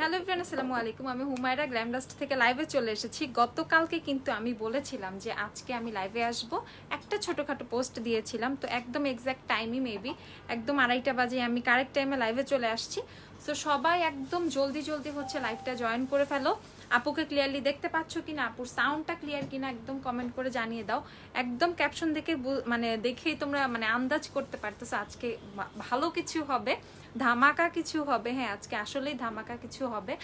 Hello everyone, আসসালামু আলাইকুম। আমি হুমায়রা গ্ল্যামডাস্ট থেকে লাইভে চলে এসেছি। গতকালকে কিন্তু আমি বলেছিলাম যে আজকে আমি লাইভে আসব, একটা ছোটোখাটো পোস্ট দিয়েছিলাম, তো একদম এক্স্যাক্ট টাইমই মেবি একদম 2:30 বাজে আমি কারেক্ট টাইমে লাইভে চলে আসছি। সো সবাই একদম জলদি জলদি হচ্ছে লাইভটা জয়েন করে ফেলো। আপুকে ক্লিয়ারলি দেখতে পাচ্ছ কিনা, আপুর সাউন্ডটা ক্লিয়ার কিনা একদম কমেন্ট করে জানিয়ে দাও। একদম ক্যাপশন দেখে মানে দেখেই তোমরা মানে আন্দাজ করতে পারতেছো আজকে ভালো কিছু হবে, ধামাকা কিছু হবে। হ্যাঁ, আজকে আসলেই ধামাকা কিছু হবে।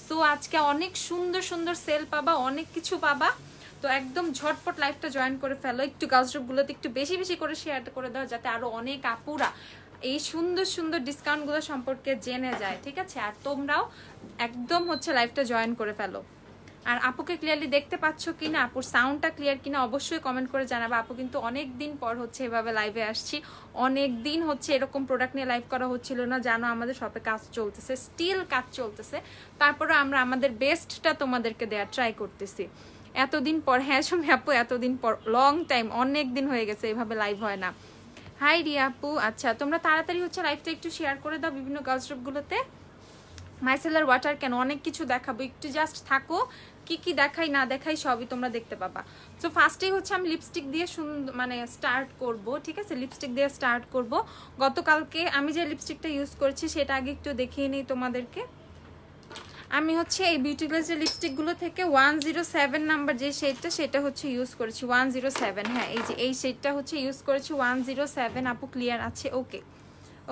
সো আজকে অনেক সুন্দর সুন্দর সেল পাবা, অনেক কিছু পাবা। তো একদম ঝটপট লাইভটা জয়েন করে ফেলো। একটু গার্লস গ্রুপগুলোতে একটু বেশি বেশি করে শেয়ার করে দাও, যাতে আরো অনেক আপুরা এই সুন্দর সুন্দর ডিসকাউন্টগুলো সম্পর্কে জেনে যায়, ঠিক আছে? আর তোমরাও একদম হচ্ছে লাইভটা জয়েন করে ফেলো। আর আপুকে ক্লিয়ারলি দেখতে পাচ্ছ কিনা, আপুর সাউন্ডটা ক্লিয়ার কিনা অবশ্যই কমেন্ট করে জানাবে। আপু কিন্তু অনেক দিন পর হচ্ছে এভাবে লাইভে আসছি, অনেক দিন হচ্ছে এরকম প্রোডাক্ট নিয়ে লাইভ করা হচ্ছিল না। জানো আমাদের শপে কাজ চলতেছে, স্টিল কাজ চলতেছে, তারপরে আমরা আমাদের বেস্টটা তোমাদেরকে দেওয়ার ট্রাই করতেছি এতদিন পর। হ্যাঁ সুমি আপু, এতদিন পর, লং টাইম, অনেক দিন হয়ে গেছে এভাবে লাইভ হয় না। হাই রিয়া আপু, আচ্ছা তোমরা তাড়াতাড়ি হচ্ছে লাইভটা একটু শেয়ার করে দাও বিভিন্ন গার্লস গ্রুপগুলোতে। মাইসেলার ওয়াটার কেন, অনেক কিছু দেখাবো, একটু জাস্ট থাকো, কি কি দেখাই না দেখাই সবই তোমরা দেখতে পাবা। সো ফার্স্টেই হচ্ছে আমি লিপস্টিক দিয়ে মানে স্টার্ট করব, ঠিক আছে? লিপস্টিক দিয়ে স্টার্ট করব। গতকালকে আমি যে লিপস্টিকটা ইউজ করেছি সেটা আগে একটু দেখিয়ে নিই তোমাদেরকে। আমি হচ্ছে এই বিউটি গ্লেজের লিপস্টিকগুলো থেকে 107 নাম্বার যে শেডটা, সেটা হচ্ছে ইউজ করেছি 107। হ্যাঁ, এই যে এই শেডটা হচ্ছে ইউজ করেছি 107। আপু ক্লিয়ার আছে? ওকে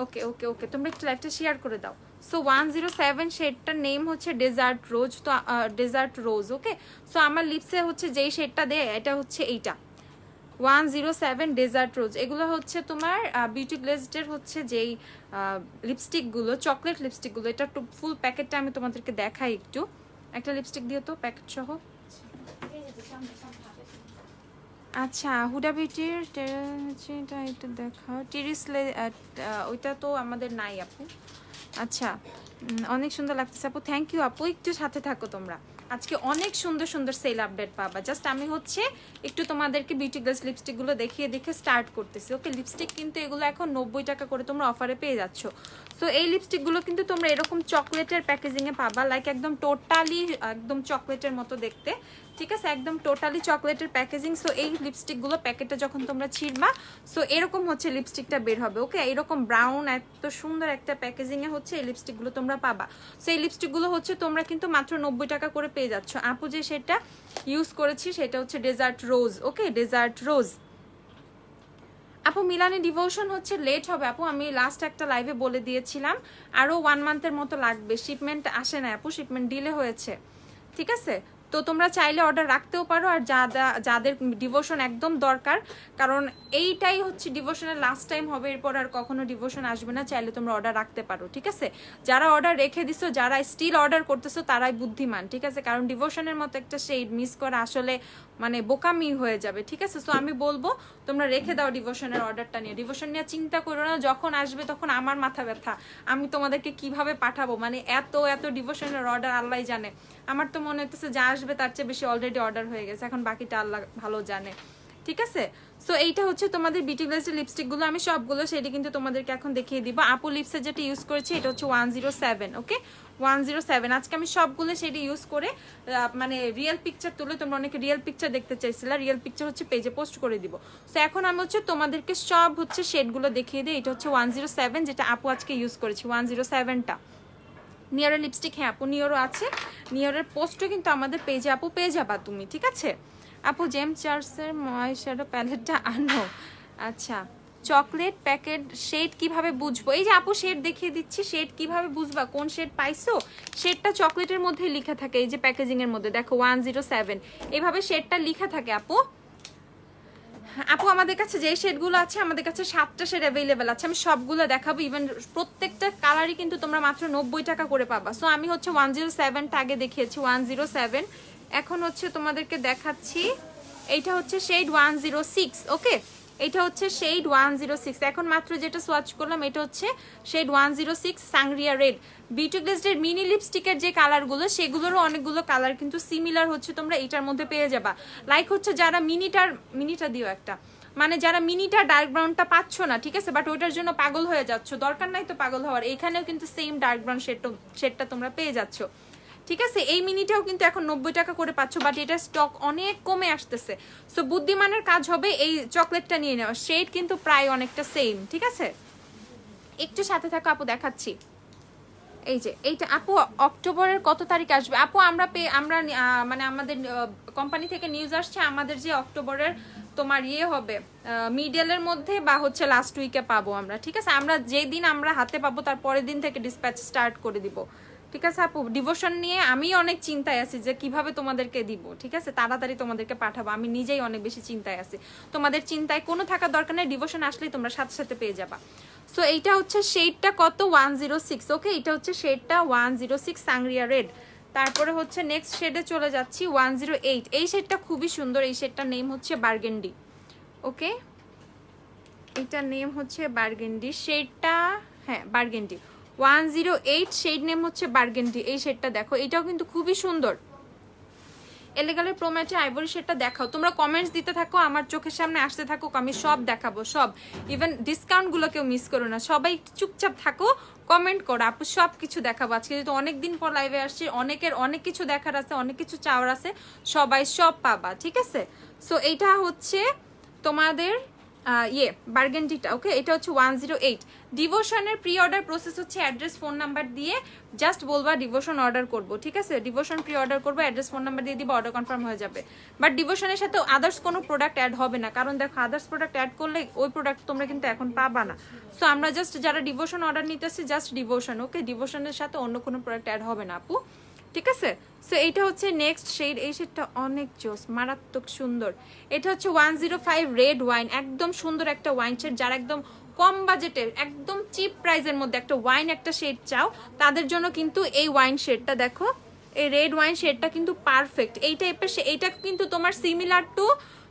ওকে ওকে ওকে, তোমরা একটু লাইভটা শেয়ার করে দাও। সো 107 শেডটার নেম হচ্ছে ডেজার্ট রোজ। তো ডেজার্ট রোজ, ওকে। সো আমার লিপসে হচ্ছে যেই শেডটা দেয় এটা হচ্ছে এইটা 107 ডেজার্ট রোজ। এগুলো হচ্ছে তোমার বিউটি গ্লেজডের হচ্ছে যেই লিপস্টিকগুলো, চকলেট লিপস্টিকগুলো। এটা ফুল প্যাকেটটা আমি তোমাদেরকে দেখাই একটু। একটা লিপস্টিক দিও তো প্যাকেট সহ। আচ্ছা, হুডা বিউটির এটা একটু দেখাও। টিরিসলে ওইটা তো আমাদের নাই আপু। আচ্ছা, অনেক সুন্দর লাগতেছে আপু, থ্যাংক ইউ আপু। একটু সাথে থাকো তোমরা, আজকে অনেক সুন্দর সুন্দর সেল আপডেট পাবা। জাস্ট আমি হচ্ছে একটু তোমাদেরকে বিউটি গ্লেজ লিপস্টিকগুলো দেখিয়ে দেখে স্টার্ট করতেছি, ওকে? লিপস্টিক কিন্তু এগুলো এখন 90 টাকা করে তোমরা অফারে পেয়ে যাচ্ছ। তো এই লিপস্টিকগুলো কিন্তু তোমরা এরকম চকলেটের প্যাকেজিংয়ে পাবা, লাইক একদম টোটালি একদম চকলেটের মতো দেখতে, ঠিক আছে? একদম টোটালি চকলেটের প্যাকেজিং। সো এই লিপস্টিকগুলো প্যাকেটটা যখন তোমরা ছিঁড়বা, সো এরকম হচ্ছে লিপস্টিকটা বের হবে, ওকে? এরকম ব্রাউন এত সুন্দর একটা প্যাকেজিংয়ে হচ্ছে এই লিপস্টিকগুলো তোমরা পাবা। সো এই লিপস্টিকগুলো হচ্ছে তোমরা কিন্তু মাত্র 90 টাকা করে পেয়ে যাচ্ছ। আপু যে সেটা ইউজ করেছি সেটা হচ্ছে ডেজার্ট রোজ, ওকে? ডেজার্ট রোজ। আপু মিলানি ডিভোশন হচ্ছে লেট হবে আপু, আমি লাস্ট একটা লাইভে বলে দিয়েছিলাম, আরও 1 মান্থের মতো লাগবে। শিপমেন্ট আসে না আপু, শিপমেন্ট ডিলে হয়েছে, ঠিক আছে? তো তোমরা চাইলে অর্ডার রাখতেও পারো। আর যাদের ডিভোশন একদম দরকার, কারণ এইটাই হচ্ছে ডিভোশনের লাস্ট টাইম হবে, এরপর আর কখনো ডিভোশন আসবে না, চাইলে তোমরা অর্ডার রাখতে পারো, ঠিক আছে? যারা অর্ডার রেখে দিছো, যারা স্টিল অর্ডার করতেছো, তারাই বুদ্ধিমান, ঠিক আছে? কারণ ডিভোশনের মতো একটা শেড মিস করা আসলে মানে বোকামি হয়ে যাবে, ঠিক আছে? সো আমি বলবো তোমরা রেখে দাও ডিভোশনের অর্ডারটা নিয়ে। ডিভোশন নিয়ে চিন্তা করো না, যখন আসবে তখন আমার মাথা ব্যথা, আমি তোমাদেরকে কিভাবে পাঠাবো, মানে এত এত ডিভোশনের অর্ডার আল্লাহ জানে। আমার তো মনে হচ্ছে যা আসবে তার চেয়ে বেশি অলরেডি অর্ডার হয়ে গেছে, এখন বাকিটা আল্লাহ ভালো জানে, ঠিক আছে? সো এইটা হচ্ছে তোমাদের বিউটি গ্লেজের লিপস্টিকগুলো, আমি সবগুলো সেটি কিন্তু তোমাদেরকে এখন দেখিয়ে দিব। আপু লিপসে যেটা ইউজ করেছি এটা হচ্ছে 107, ওকে? 107। আজকে আমি সবগুলো সেটি ইউজ করে মানে রিয়েল পিকচার তুলে, তোমরা অনেকে রিয়েল পিকচার দেখতে চাইছিলে, রিয়েল পিকচার হচ্ছে পেজে পোস্ট করে দিব। সো এখন আমি হচ্ছে তোমাদেরকে সব হচ্ছে শেডগুলো দেখিয়ে দিই। এটা হচ্ছে 107, যেটা আপু আজকে ইউজ করেছি 107টা। নিয়রের লিপস্টিক, হ্যাঁ আপু নিয়রও আছে, নিয়রের পোস্টও কিন্তু আমাদের পেজে আপু পেয়ে যাবা তুমি, ঠিক আছে? আপু জেম চার্লসের ময়েশ্চারো প্যালেটটা আনো। আচ্ছা, চকলেট প্যাকেট শেড কিভাবে বুঝবো? এই যে আপু শেড দেখিয়ে দিচ্ছি, শেড কিভাবে বুঝবা কোন শেড পাইছো? শেডটা চকলেটের মধ্যে লেখা থাকে, এই যে প্যাকেজিং এর মধ্যে দেখো 107 এভাবে শেডটা লেখা থাকে আপু। আপু আমাদের কাছে যে শেডগুলো আছে, আমাদের কাছে 7টা শেড অ্যাভেলেবেল আছে, আমি সবগুলো দেখাবো। ইভেন প্রত্যেকটা কালারই কিন্তু তোমরা মাত্র 90 টাকা করে পাবা। সো আমি হচ্ছে 107টা আগে দেখিয়েছি, 107। এখন হচ্ছে তোমাদেরকে দেখাচ্ছি, এইটা হচ্ছে শেড 106, ওকে? এটা হচ্ছে শেড 106। এখন মাত্র যেটা সোয়াচ করলাম এটা হচ্ছে শেড 106 সাংরিয়া রেড। বিউটি গ্লেজের মিনি লিপস্টিকের যে কালারগুলো, সেগুলোরও অনেকগুলো কালার কিন্তু সিমিলার হচ্ছে তোমরা এটার মধ্যে পেয়ে যাবা। লাইক হচ্ছে যারা মিনিটা দিও একটা, মানে যারা মিনিটা ডার্ক ব্রাউনটা পাচ্ছ না, ঠিক আছে, বাট ওইটার জন্য পাগল হয়ে যাচ্ছ, দরকার নাই তো পাগল হওয়ার, এইখানেও কিন্তু সেম ডার্ক ব্রাউন শেডটা তোমরা পেয়ে যাচ্ছ, ঠিক আছে। এই মিনিটাও কিন্তু এখন 90 টাকা করে পাচ্ছ, বাট এটা স্টক অনেক কমে আসতেছে। সো বুদ্ধিমানের কাজ হবে এই চকলেটটা নিয়ে নেওয়া, শেড কিন্তু প্রায় অনেকটা সেম, ঠিক আছে। একটু সাথে থাকো আপু, দেখাচ্ছি। এই যে এইটা আপু অক্টোবরের কত তারিখ আসবে আপু? আমরা মানে আমাদের কোম্পানি থেকে নিউজ আসছে আমাদের যে অক্টোবরের তোমার হবে মিডলের মধ্যে বা হচ্ছে লাস্ট উইকে পাবো আমরা, ঠিক আছে। আমরা যেই দিন আমরা হাতে পাবো তার পরের দিন থেকে ডিসপ্যাচ স্টার্ট করে দিব, ঠিক আছে আপু। ডিভোশন নিয়ে আমি অনেক চিন্তায় আছি যে কিভাবে তোমাদেরকে দিব, ঠিক আছে, তাড়াতাড়ি তোমাদেরকে পাঠাবো, আমি নিজেই অনেক বেশি চিন্তায় আছি। তোমাদের চিন্তায় কোনো থাকার দরকার নেই, ডিভোশন আসলেই তোমরা সাথে সাথে পেয়ে যাবা। সো এইটা হচ্ছে শেডটা কত 106, ওকে, এটা হচ্ছে শেডটা 106 সাংরিয়া রেড। তারপরে হচ্ছে নেক্সট শেডে চলে যাচ্ছি 108, এই শেডটা খুবই সুন্দর, এই শেডটার নেম হচ্ছে বার্গেন্ডি, ওকে, এটার নেম হচ্ছে বার্গেন্ডি শেডটা, হ্যাঁ বার্গেন্ডি 108 শেড নেম হচ্ছে বার্গেন্ডি। এই শেডটা দেখো, এটাও কিন্তু খুবই সুন্দর। এলেগালের প্রোম্যাটে আইভরি শেডটা দেখাও, তোমরা কমেন্টস দিতে থাকো, আমার চোখের সামনে আসতে থাকো, আমি সব দেখাবো, সব, ইভেন ডিসকাউন্ট গুলো কেউ মিস করো না, সবাই চুপচাপ থাকো, কমেন্ট করো, আপু সব কিছু দেখাবো। আজকে যেহেতু অনেকদিন পর লাইভে আসছি, অনেকের অনেক কিছু দেখার আছে, অনেক কিছু চাওয়ার আছে, সবাই সব পাবা, ঠিক আছে। সো এইটা হচ্ছে তোমাদের বার্গেন্ডিটা, ওকে, এটা হচ্ছে 108। ডিভোশনের প্রি অর্ডার প্রসেস হচ্ছে অ্যাড্রেস ফোন নাম্বার দিয়ে জাস্ট বলবা ডিভোশন অর্ডার করব, ঠিক আছে, ডিভোশন প্রি অর্ডার করবো, অ্যাড্রেস ফোন নাম্বার দিয়ে দিব, অর্ডার কনফার্ম হয়ে যাবে। বাট ডিভোশনের সাথে আদার্স কোনো প্রোডাক্ট অ্যাড হবে না, কারণ দেখো আদার্স প্রোডাক্ট অ্যাড করলে ওই প্রোডাক্ট তোমরা কিন্তু এখন পাবা না। সো আমরা জাস্ট যারা ডিভোশন অর্ডার নিতেছি জাস্ট ডিভোশন, ওকে, ডিভোশনের সাথে অন্য কোনো প্রোডাক্ট অ্যাড হবে না আপু, ঠিক আছে। সো এইটা হচ্ছে নেক্সট শেড, এই শেডটা অনেক জোস, মারাত্মক সুন্দর। এটা হচ্ছে 105 রেড ওয়াইন, একদম সুন্দর একটা ওয়াইন শেড। যারা একদম কম বাজেটের একদম চিপ প্রাইসের মধ্যে একটা ওয়াইন একটা শেড চাও, তাদের জন্য কিন্তু এই ওয়াইন শেডটা দেখো, এই রেড ওয়াইন শেডটা কিন্তু পারফেক্ট। এই টাইপের এইটা কিন্তু তোমার সিমিলার টু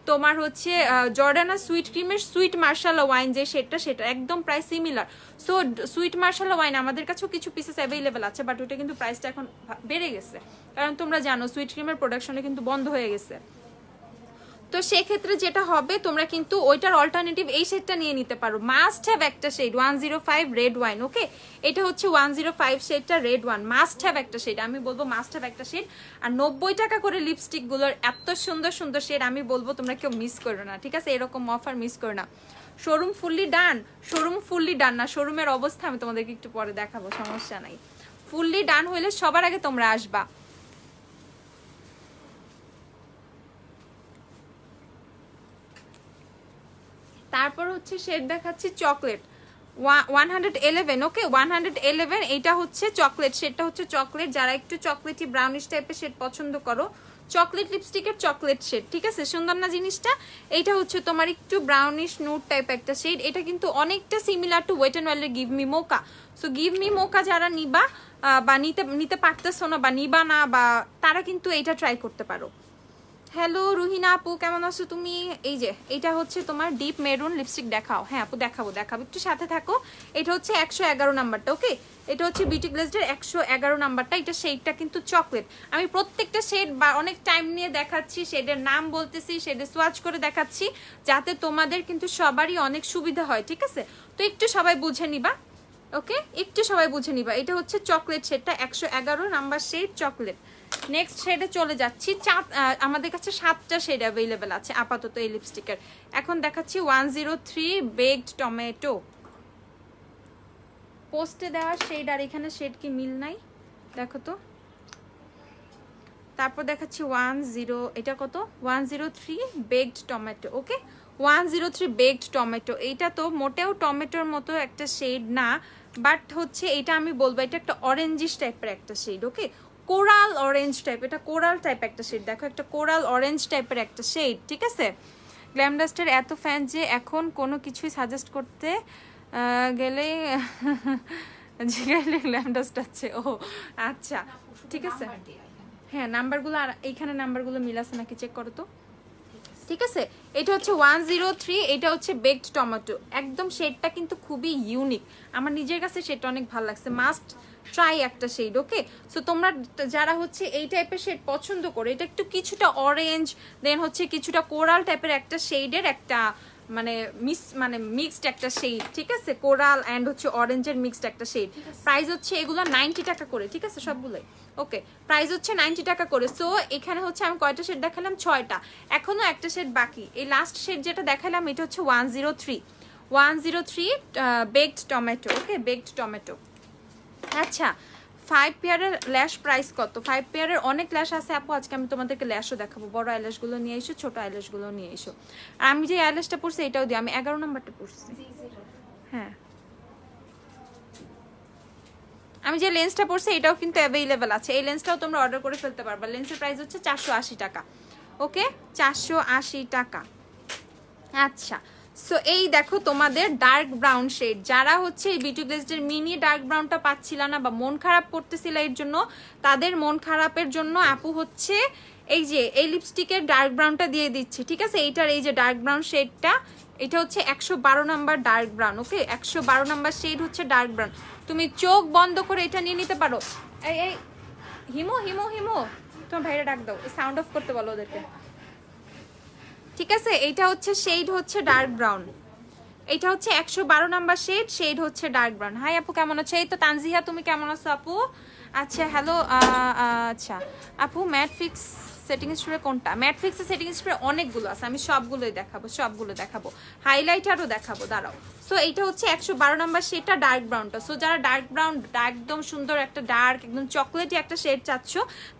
তোমার হচ্ছে জর্ডানা সুইট ক্রিমের সুইট মার্শালা ওয়াইন যে শেডটা, সেটা একদম প্রায় সিমিলার। সো সুইট মার্শালা ওয়াইন আমাদের কাছেও কিছু পিসেস অ্যাভেলেবেল আছে, বাট ওটা কিন্তু প্রাইসটা এখন বেড়ে গেছে, কারণ তোমরা জানো সুইট ক্রিমের প্রোডাকশনে কিন্তু বন্ধ হয়ে গেছে। তো সেক্ষেত্রে যেটা হবে তোমরা কিন্তু ওইটার অল্টারনেটিভ এই শেডটা নিয়ে নিতে পারো। মাস্ট হ্যাভ একটা শেড 105 রেড ওয়াইন, ওকে, এটা হচ্ছে 105 শেডটা রেড ওয়ান, মাস্ট হ্যাভ একটা শেড, আমি বলবো মাস্ট হ্যাভ একটা শেড। আর 90 টাকা করে লিপস্টিক গুলোর এত সুন্দর সুন্দর শেড, আমি বলবো তোমরা কেউ মিস করো না, ঠিক আছে, এরকম অফার মিস করো না। শোরুম ফুললি ডান, শোরুম ফুললি ডান না, শোরুমের অবস্থা আমি তোমাদেরকে একটু পরে দেখাবো, সমস্যা নাই। ফুললি ডান হইলে সবার আগে তোমরা আসবা। তারপর হচ্ছে শেড দেখাচ্ছি চকলেট 111, ওকে, 111, এইটা হচ্ছে চকলেট শেডটা হচ্ছে চকলেট। যারা একটু চকলেটি ব্রাউনিশ টাইপের শেড পছন্দ করো, চকলেট লিপস্টিকের চকলেট শেড, ঠিক আছে, সুন্দর না জিনিসটা। এইটা হচ্ছে তোমার একটু ব্রাউনিশ নুড টাইপ একটা শেড, এটা কিন্তু অনেকটা সিমিলার টু ওয়েট অ্যান্ড ওয়াইল্ডের give me mocha. So give me mocha যারা নিবা বা নিতে পারতেছো না বা নিবা না, বা তারা কিন্তু এইটা ট্রাই করতে পারো। হ্যালো রুহিনা আপু, কেমন আছো তুমি? এই যে এটা হচ্ছে তোমার ডিপ মেরুন লিপস্টিক, দেখাও। হ্যাঁ আপু দেখাবো, একটু সাথে থাকো। এটা হচ্ছে 111 নাম্বারটা, ওকে, এটা হচ্ছে বিউটি গ্লেজের 111 নাম্বারটা। এটা শেডটা কিন্তু চকলেট। আমি প্রত্যেকটা শেড বা অনেক টাইম নিয়ে দেখাচ্ছি, শেডের নাম বলতেছি, শেডে সোয়াচ করে দেখাচ্ছি, যাতে তোমাদের কিন্তু সবারই অনেক সুবিধা হয়, ঠিক আছে। তো একটু সবাই বুঝে নিবা, ওকে, একটু সবাই বুঝে নিবা। এটা হচ্ছে চকলেট শেডটা, 111 নাম্বার শেড চকলেট। নেক্সট শেডে চলে যাচ্ছি। আমাদের কাছে 7টা শেড অ্যাভেলেবেল আছে আপাতত এই লিপস্টিকের। এখন দেখাচ্ছি 103 বেকড টমেটো। পোস্টে দেওয়া শেড আর এখানে শেড কি মিল নাই দেখো তো। তারপর দেখাচ্ছি এটা কত 103 বেকড টমেটো, ওকে, 103 বেকড টমেটো। এইটা তো মোটেও টমেটোর মতো একটা শেড না, বাট হচ্ছে এটা আমি বলবো এটা একটা অরেঞ্জিশ টাইপের একটা শেড, ওকে, কোরাল অরেঞ্জ টাইপ, এটা কোরাল টাইপ একটা শেড, দেখো একটা কোরাল অরেঞ্জ টাইপের একটা শেড, ঠিক আছে। গ্ল্যামডাস্টের এত ফ্যান যে এখন কোনো কিছুই সাজেস্ট করতে গেলে গ্ল্যামডাস্ট আছে, ও আচ্ছা ঠিক আছে। হ্যাঁ নাম্বারগুলো, আর এইখানে নাম্বারগুলো মিল আছে নাকি চেক করো তো, ঠিক আছে। এটা হচ্ছে 103, এটা হচ্ছে বেকড টমেটো। একদম শেডটা কিন্তু খুবই ইউনিক, আমার নিজের কাছে শেডটা অনেক ভালো লাগছে, মাস্ট ট্রাই একটা শেড, ওকে। সো তোমরা যারা হচ্ছে এই টাইপের শেড পছন্দ করো, এটা একটু কিছুটা অরেঞ্জ দেন হচ্ছে কিছুটা কোরাল টাইপের একটা শেডের একটা মানে মিক্সড একটা শেড, ঠিক আছে, কোরাল অ্যান্ড হচ্ছে অরেঞ্জের মিক্সড একটা শেড। প্রাইস হচ্ছে এগুলো 90 টাকা করে, ঠিক আছে সবগুলোই। ওকে, প্রাইস হচ্ছে 90 টাকা করে। সো এখানে হচ্ছে আমি কয়টা শেড দেখালাম? 6টা, এখনো একটা শেড বাকি। এই লাস্ট শেড যেটা দেখালাম এটা হচ্ছে 103 বেকড টমেটো। ওকে, বেকড টমেটো। আচ্ছা, 5 পেয়ারের ল্যাশ প্রাইস কত? 5 পেয়ারের অনেক ল্যাশ আছে আপু, আজকে আমি তোমাদেরকে ল্যাশও দেখাবো। বড় আইল্যাশগুলো নিয়ে এসো, ছোট আইল্যাশগুলো নিয়ে এসো। আর আমি যে আইল্যাশটা পড়ছি এটাও দিই, আমি 11 নম্বরটা পড়ছি। হ্যাঁ, আমি যে লেন্সটা পড়ছি এটাও কিন্তু অ্যাভেলেবেল আছে, এই লেন্সটাও তোমরা অর্ডার করে ফেলতে পারবা। লেন্সের প্রাইস হচ্ছে 480 টাকা। ওকে, 480 টাকা। আচ্ছা, সো এই দেখো তোমাদের ডার্ক ব্রাউন শেড, যারা হচ্ছে এই বিউটি গ্লেজের মিনি ডার্ক ব্রাউনটা পাচ্ছিল না বা মন খারাপ করতেছিল এর জন্য, তাদের মন খারাপের জন্য আপু হচ্ছে এই যে এই লিপস্টিকের ডার্ক ব্রাউনটা দিয়ে দিচ্ছে, ঠিক আছে। এইটার এই যে ডার্ক ব্রাউন শেডটা, এটা হচ্ছে 112 নাম্বার ডার্ক ব্রাউন। ওকে, 112 নাম্বার শেড হচ্ছে ডার্ক ব্রাউন। তুমি চোখ বন্ধ করে এটা নিয়ে নিতে পারো। এই এই হিমো হিমো হিমো, তোমার ভাইরা ডাক দাও, সাউন্ড অফ করতে বলো ওদেরকে, ঠিক আছে। এইটা হচ্ছে শেড হচ্ছে ডার্ক ব্রাউন, এটা হচ্ছে 112 নাম্বার শেড, শেড হচ্ছে ডার্ক ব্রাউন। হাই আপু, কেমন আছো? এই তো তানজিহা, তুমি কেমন আছো আপু? আচ্ছা, হ্যালো। আচ্ছা আপু, ম্যাট ফিক্স সেটিং স্প্রে কোনটা? ম্যাট ফিক্সের সেটিং স্প্রে অনেকগুলো আছে, আমি সবগুলোই দেখাবো, হাইলাইটারও দেখাবো, দাঁড়াও। সো এইটা হচ্ছে 112 নাম্বার শেডটা, ডার্ক ব্রাউনটা। সো যারা ডার্ক ব্রাউন একদম সুন্দর একটা ডার্ক একদম চকলেটি একটা শেড চাচ্ছ,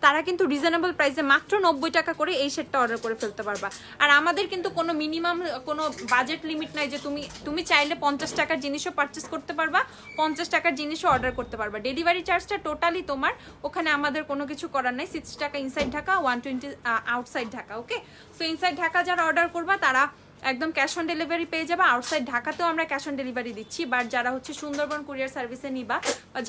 তারা কিন্তু রিজনেবল প্রাইসে মাত্র 90 টাকা করে এই শেডটা অর্ডার করে ফেলতে পারবা। আর আমাদের কিন্তু কোনো মিনিমাম কোনো বাজেট লিমিট নাই যে তুমি চাইলে 50 টাকার জিনিসও পারচেস করতে পারবা, 50 টাকার জিনিসও অর্ডার করতে পারবা। ডেলিভারি চার্জটা টোটালি তোমার, ওখানে আমাদের কোনো কিছু করার নাই। 60 টাকা ইনসাইড ঢাকা, 120 আউটসাইড ঢাকা। ওকে, সো ইনসাইড ঢাকা যারা অর্ডার করবা তারা একদম ক্যাশ অন ডেলিভারি পেয়ে যাবে। আউটসাইড ঢাকাতেও আমরা ক্যাশ অন ডেলিভারি দিচ্ছি, বাট যারা হচ্ছে সুন্দরবন কুরিয়ার সার্ভিসে নিবা,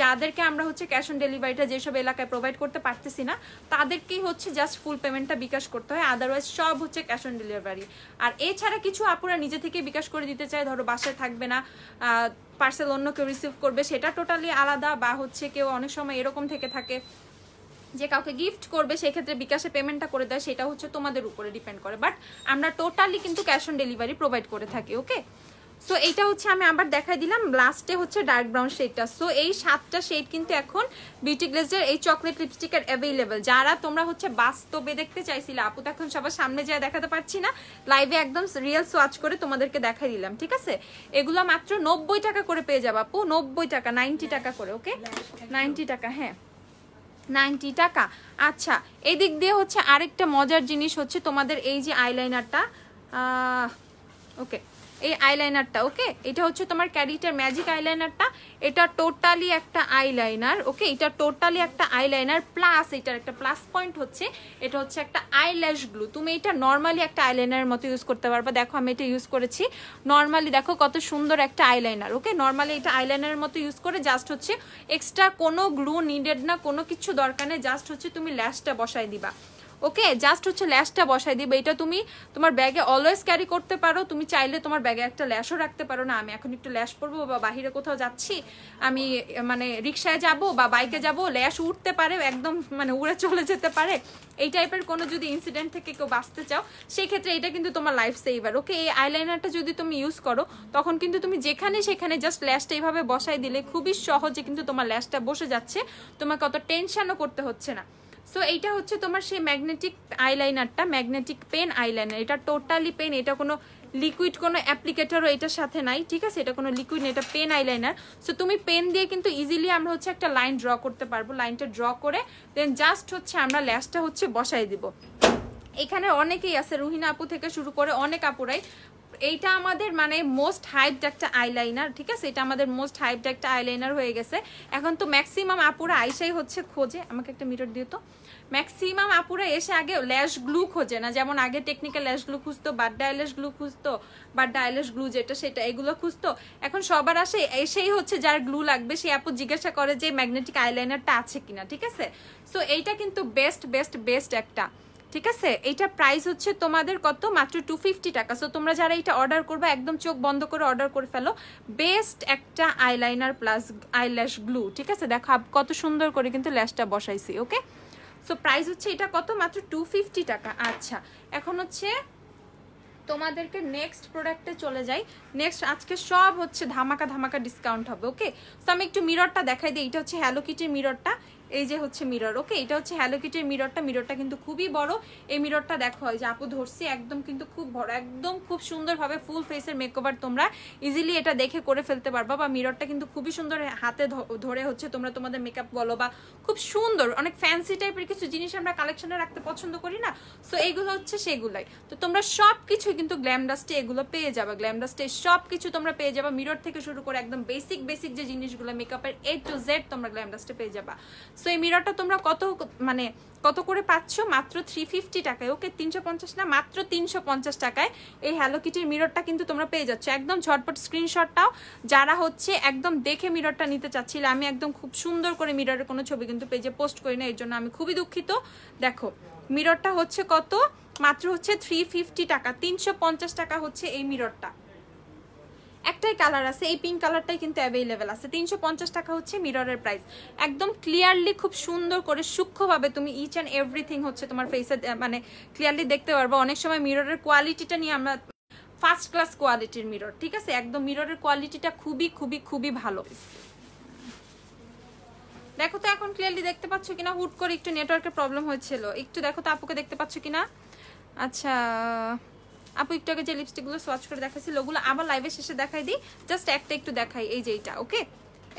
যাদেরকে আমরা হচ্ছে ক্যাশ অন ডেলিভারিটা যেসব এলাকায় প্রোভাইড করতে পারতেছি না, তাদেরকেই হচ্ছে জাস্ট ফুল পেমেন্টটা বিকাশ করতে হয়, আদারওয়াইজ সব হচ্ছে ক্যাশ অন ডেলিভারি। আর এছাড়া কিছু আপুরা নিজে থেকে বিকাশ করে দিতে চায়, ধরো বাসায় থাকবে না, পার্সেল অন্য কেউ রিসিভ করবে, সেটা টোটালি আলাদা। বা হচ্ছে কেউ অনেক সময় এরকম থেকে থাকে যে কাউকে গিফট করবে, সেক্ষেত্রে বিকাশে পেমেন্টটা করে দেয়, সেটা হচ্ছে তোমাদের উপরে ডিপেন্ড করে। বাট আমরা টোটালি কিন্তু ক্যাশ অন ডেলিভারি প্রোভাইড করে থাকি। ওকে, সো এইটা হচ্ছে আমি আবার দেখাই দিলাম, লাস্টে হচ্ছে ডার্ক ব্রাউন শেডটা। সো এই 7টা শেড কিন্তু এখন বিউটি গ্লেজের এই চকলেট লিপস্টিকের অ্যাভেলেবেল। যারা তোমরা হচ্ছে বাস্তবে দেখতে চাইছিলে, আপু তো এখন সবার সামনে যা দেখাতে পারছি না, লাইভে একদম রিয়েল সোয়াচ করে তোমাদেরকে দেখাই দিলাম, ঠিক আছে। এগুলো মাত্র 90 টাকা করে পেয়ে যাবো আপু, 90 টাকা, 90 টাকা করে। ওকে, 90 টাকা, হ্যাঁ 90 টাকা। আচ্ছা, এদিক দিয়ে হচ্ছে আরেকটা মজার জিনিস হচ্ছে তোমাদের এই যে আইলাইনারটা, ওকে এই আইলাইনারটা, ওকে এটা হচ্ছে তোমার ক্যারিটার ম্যাজিক আইলাইনারটা। এটা টোটালি একটা আইলাইনার। ওকে, এটা টোটালি একটা আইলাইনার, প্লাস এটার একটা প্লাস পয়েন্ট হচ্ছে এটা হচ্ছে একটা আইল্যাশ গ্লু। তুমি এটা নর্মালি একটা আইলাইনারের মতো ইউজ করতে পারবা। দেখো আমি এটা ইউজ করেছি নর্মালি, দেখো কত সুন্দর একটা আইলাইনার। ওকে, নর্মালি এটা আইলাইনারের মতো ইউজ করে জাস্ট হচ্ছে এক্সট্রা কোনো গ্লু নিডেড না, কোনো কিছু দরকার নেই, জাস্ট হচ্ছে তুমি ল্যাশটা বসাই দিবা। ওকে, জাস্ট হচ্ছে ল্যাশটা বসাই দিবে। এটা তুমি তোমার ব্যাগে অলওয়েজ ক্যারি করতে পারো, তুমি চাইলে তোমার ব্যাগে একটা ল্যাশও রাখতে পারো। না আমি এখন একটু ল্যাশ পরবো বা বাহিরে কোথাও যাচ্ছি, আমি মানে রিক্সায় যাব বা বাইকে যাব, ল্যাশ উঠতে পারে একদম, মানে উড়ে চলে যেতে পারে, এই টাইপের কোনো যদি ইনসিডেন্ট থেকে কেউ বাঁচতে চাও, সেই ক্ষেত্রে এটা কিন্তু তোমার লাইফ সেভার। ওকে, এই আইলাইনারটা যদি তুমি ইউজ করো, তখন কিন্তু তুমি যেখানে সেখানে জাস্ট ল্যাশটা এইভাবে বসাই দিলে খুবই সহজে কিন্তু তোমার ল্যাশটা বসে যাচ্ছে, তোমাকে অত টেনশনও করতে হচ্ছে না। সো এইটা হচ্ছে তোমার সেই ম্যাগনেটিক আইলাইনারটা, ম্যাগনেটিক পেন আইলাইনার। এটা টোটালি পেন, এটা কোনো লিকুইড কোনো অ্যাপ্লিকেটরও এটার সাথে নাই, ঠিক আছে। এটা কোনো লিকুইড না, এটা পেন আইলাইনার। সো তুমি পেন দিয়ে কিন্তু ইজিলি আমরা হচ্ছে একটা লাইন ড্র করতে পারবো। লাইনটা ড্র করে দেন জাস্ট হচ্ছে আমরা ল্যাশটা হচ্ছে বসাই দিব। এখানে অনেকেই আছে, রুহিনা আপু থেকে শুরু করে অনেক আপুরাই, এইটা আমাদের মানে মোস্ট হাইপড একটা আইলাইনার, ঠিক আছে। এটা আমাদের মোস্ট হাইপড একটা আইলাইনার হয়ে গেছে। এখন তো ম্যাক্সিমাম আপুরা আইসাই হচ্ছে খোঁজে, আমাকে একটা মিরর দিও তো। ম্যাক্সিমাম আপুরা এসে আগে ল্যাশ গ্লু খোঁজে না, যেমন আগে টেকনিক্যাল ল্যাশ গ্লু খুঁজতো, বাড্ডা আইল্যাশ গ্লু খুঁজতো, বাড্ডা আইল্যাশ গ্লু যেটা সেটা, এগুলো খুঁজতো। এখন সবার আসে এসেই হচ্ছে যার গ্লু লাগবে সে আপু জিজ্ঞাসা করে যে ম্যাগনেটিক আইলাইনারটা আছে কিনা, ঠিক আছে। সো এইটা কিন্তু বেস্ট বেস্ট বেস্ট একটা, ঠিক আছে। এইটা প্রাইস হচ্ছে তোমাদের কত, মাত্র 250 টাকা। সো তোমরা যারা এটা অর্ডার করবে একদম চোখ বন্ধ করে অর্ডার করে ফেলো, বেস্ট একটা আইলাইনার প্লাস আইল্যাশ গ্লু, ঠিক আছে। দেখো কত সুন্দর করে কিন্তু ল্যাশটা বসাইছি। ওকে, সো প্রাইস হচ্ছে এটা কত, মাত্র 250 টাকা। আচ্ছা, এখন হচ্ছে তোমাদেরকে নেক্সট প্রোডাক্টে চলে যাই। নেক্সট আজকে সব হচ্ছে ধামাকা ধামাকা ডিসকাউন্ট হবে। ওকে, তো আমি একটু মিররটা দেখাই দিই। এটা হচ্ছে হ্যালো কিটির মিররটা, এই যে হচ্ছে মিরর। ওকে, এটা হচ্ছে হ্যালো কিটির মিররটা। মিররটা কিন্তু খুবই বড়। এই মিররটা দেখো, এই যে আপু ধরছি, একদম কিন্তু খুব বড়, একদম খুব সুন্দরভাবে ফুল ফেসের মেকওভার তোমরা ইজিলি এটা দেখে করে ফেলতে পারবা। বা মিররটা কিন্তু খুবই সুন্দর, হাতে ধরে হচ্ছে তোমরা তোমাদের মেকআপ বলো বা খুব সুন্দর অনেক ফ্যান্সি টাইপের কিছু জিনিস আমরা কালেকশনে রাখতে পছন্দ করি না, সো এইগুলো হচ্ছে সেগুলাই। তো তোমরা সব কিছু কিন্তু গ্ল্যামডাস্টে এগুলো পেয়ে যাবে। গ্ল্যামডাস্টে সব কিছু তোমরা পেয়ে যাবে, মিরর থেকে শুরু করে একদম বেসিক বেসিক যে জিনিসগুলো মেকআপের A to Z তোমরা গ্ল্যামডাস্টে পেয়ে যাবা। সো এই মিররটা তোমরা কত করে পাচ্ছ? মাত্র 350 টাকায়। ওকে, 350 না, মাত্র 350 টাকায় এই হ্যালো কিটির মিররটা কিন্তু তোমরা পেয়ে যাচ্ছ। একদম ঝটপট স্ক্রিনশটটাও যারা হচ্ছে একদম দেখে মিররটা নিতে চাচ্ছিলে, আমি একদম খুব সুন্দর করে মিররের কোনো ছবি কিন্তু পেজে পোস্ট করি না, এর জন্য আমি খুবই দুঃখিত। দেখো মিররটা হচ্ছে কত, মাত্র হচ্ছে 350 টাকা, 350 টাকা হচ্ছে এই মিররটা। একটাই কালার আছে, এই পিঙ্ক কালারটাই কিন্তু অ্যাভেলেবেল আছে। 350 টাকা হচ্ছে মিররের প্রাইস। একদম ক্লিয়ারলি খুব সুন্দর করে সূক্ষ্মভাবে তুমি ইচ অ্যান্ড এভরিথিং হচ্ছে তোমার ফেসে মানে ক্লিয়ারলি দেখতে পারবো। অনেক সময় মিররের কোয়ালিটিটা নিয়ে আমরা ফার্স্ট ক্লাস কোয়ালিটির মিরর, ঠিক আছে, একদম মিররের কোয়ালিটিটা খুবই খুবই খুবই ভালো। দেখো তো এখন ক্লিয়ারলি দেখতে পাচ্ছ কিনা? হুট করে একটু নেটওয়ার্কের প্রবলেম হয়েছিল, একটু দেখো তো আপুকে দেখতে পাচ্ছ কিনা। আচ্ছা আপু একটু আগে যে লিপস্টিকগুলো সোয়াচ করে দেখাচ্ছিল ওগুলো আবার লাইভের শেষে দেখাই দিই, জাস্ট একটা একটু দেখাই। এই যে এইটা, ওকে,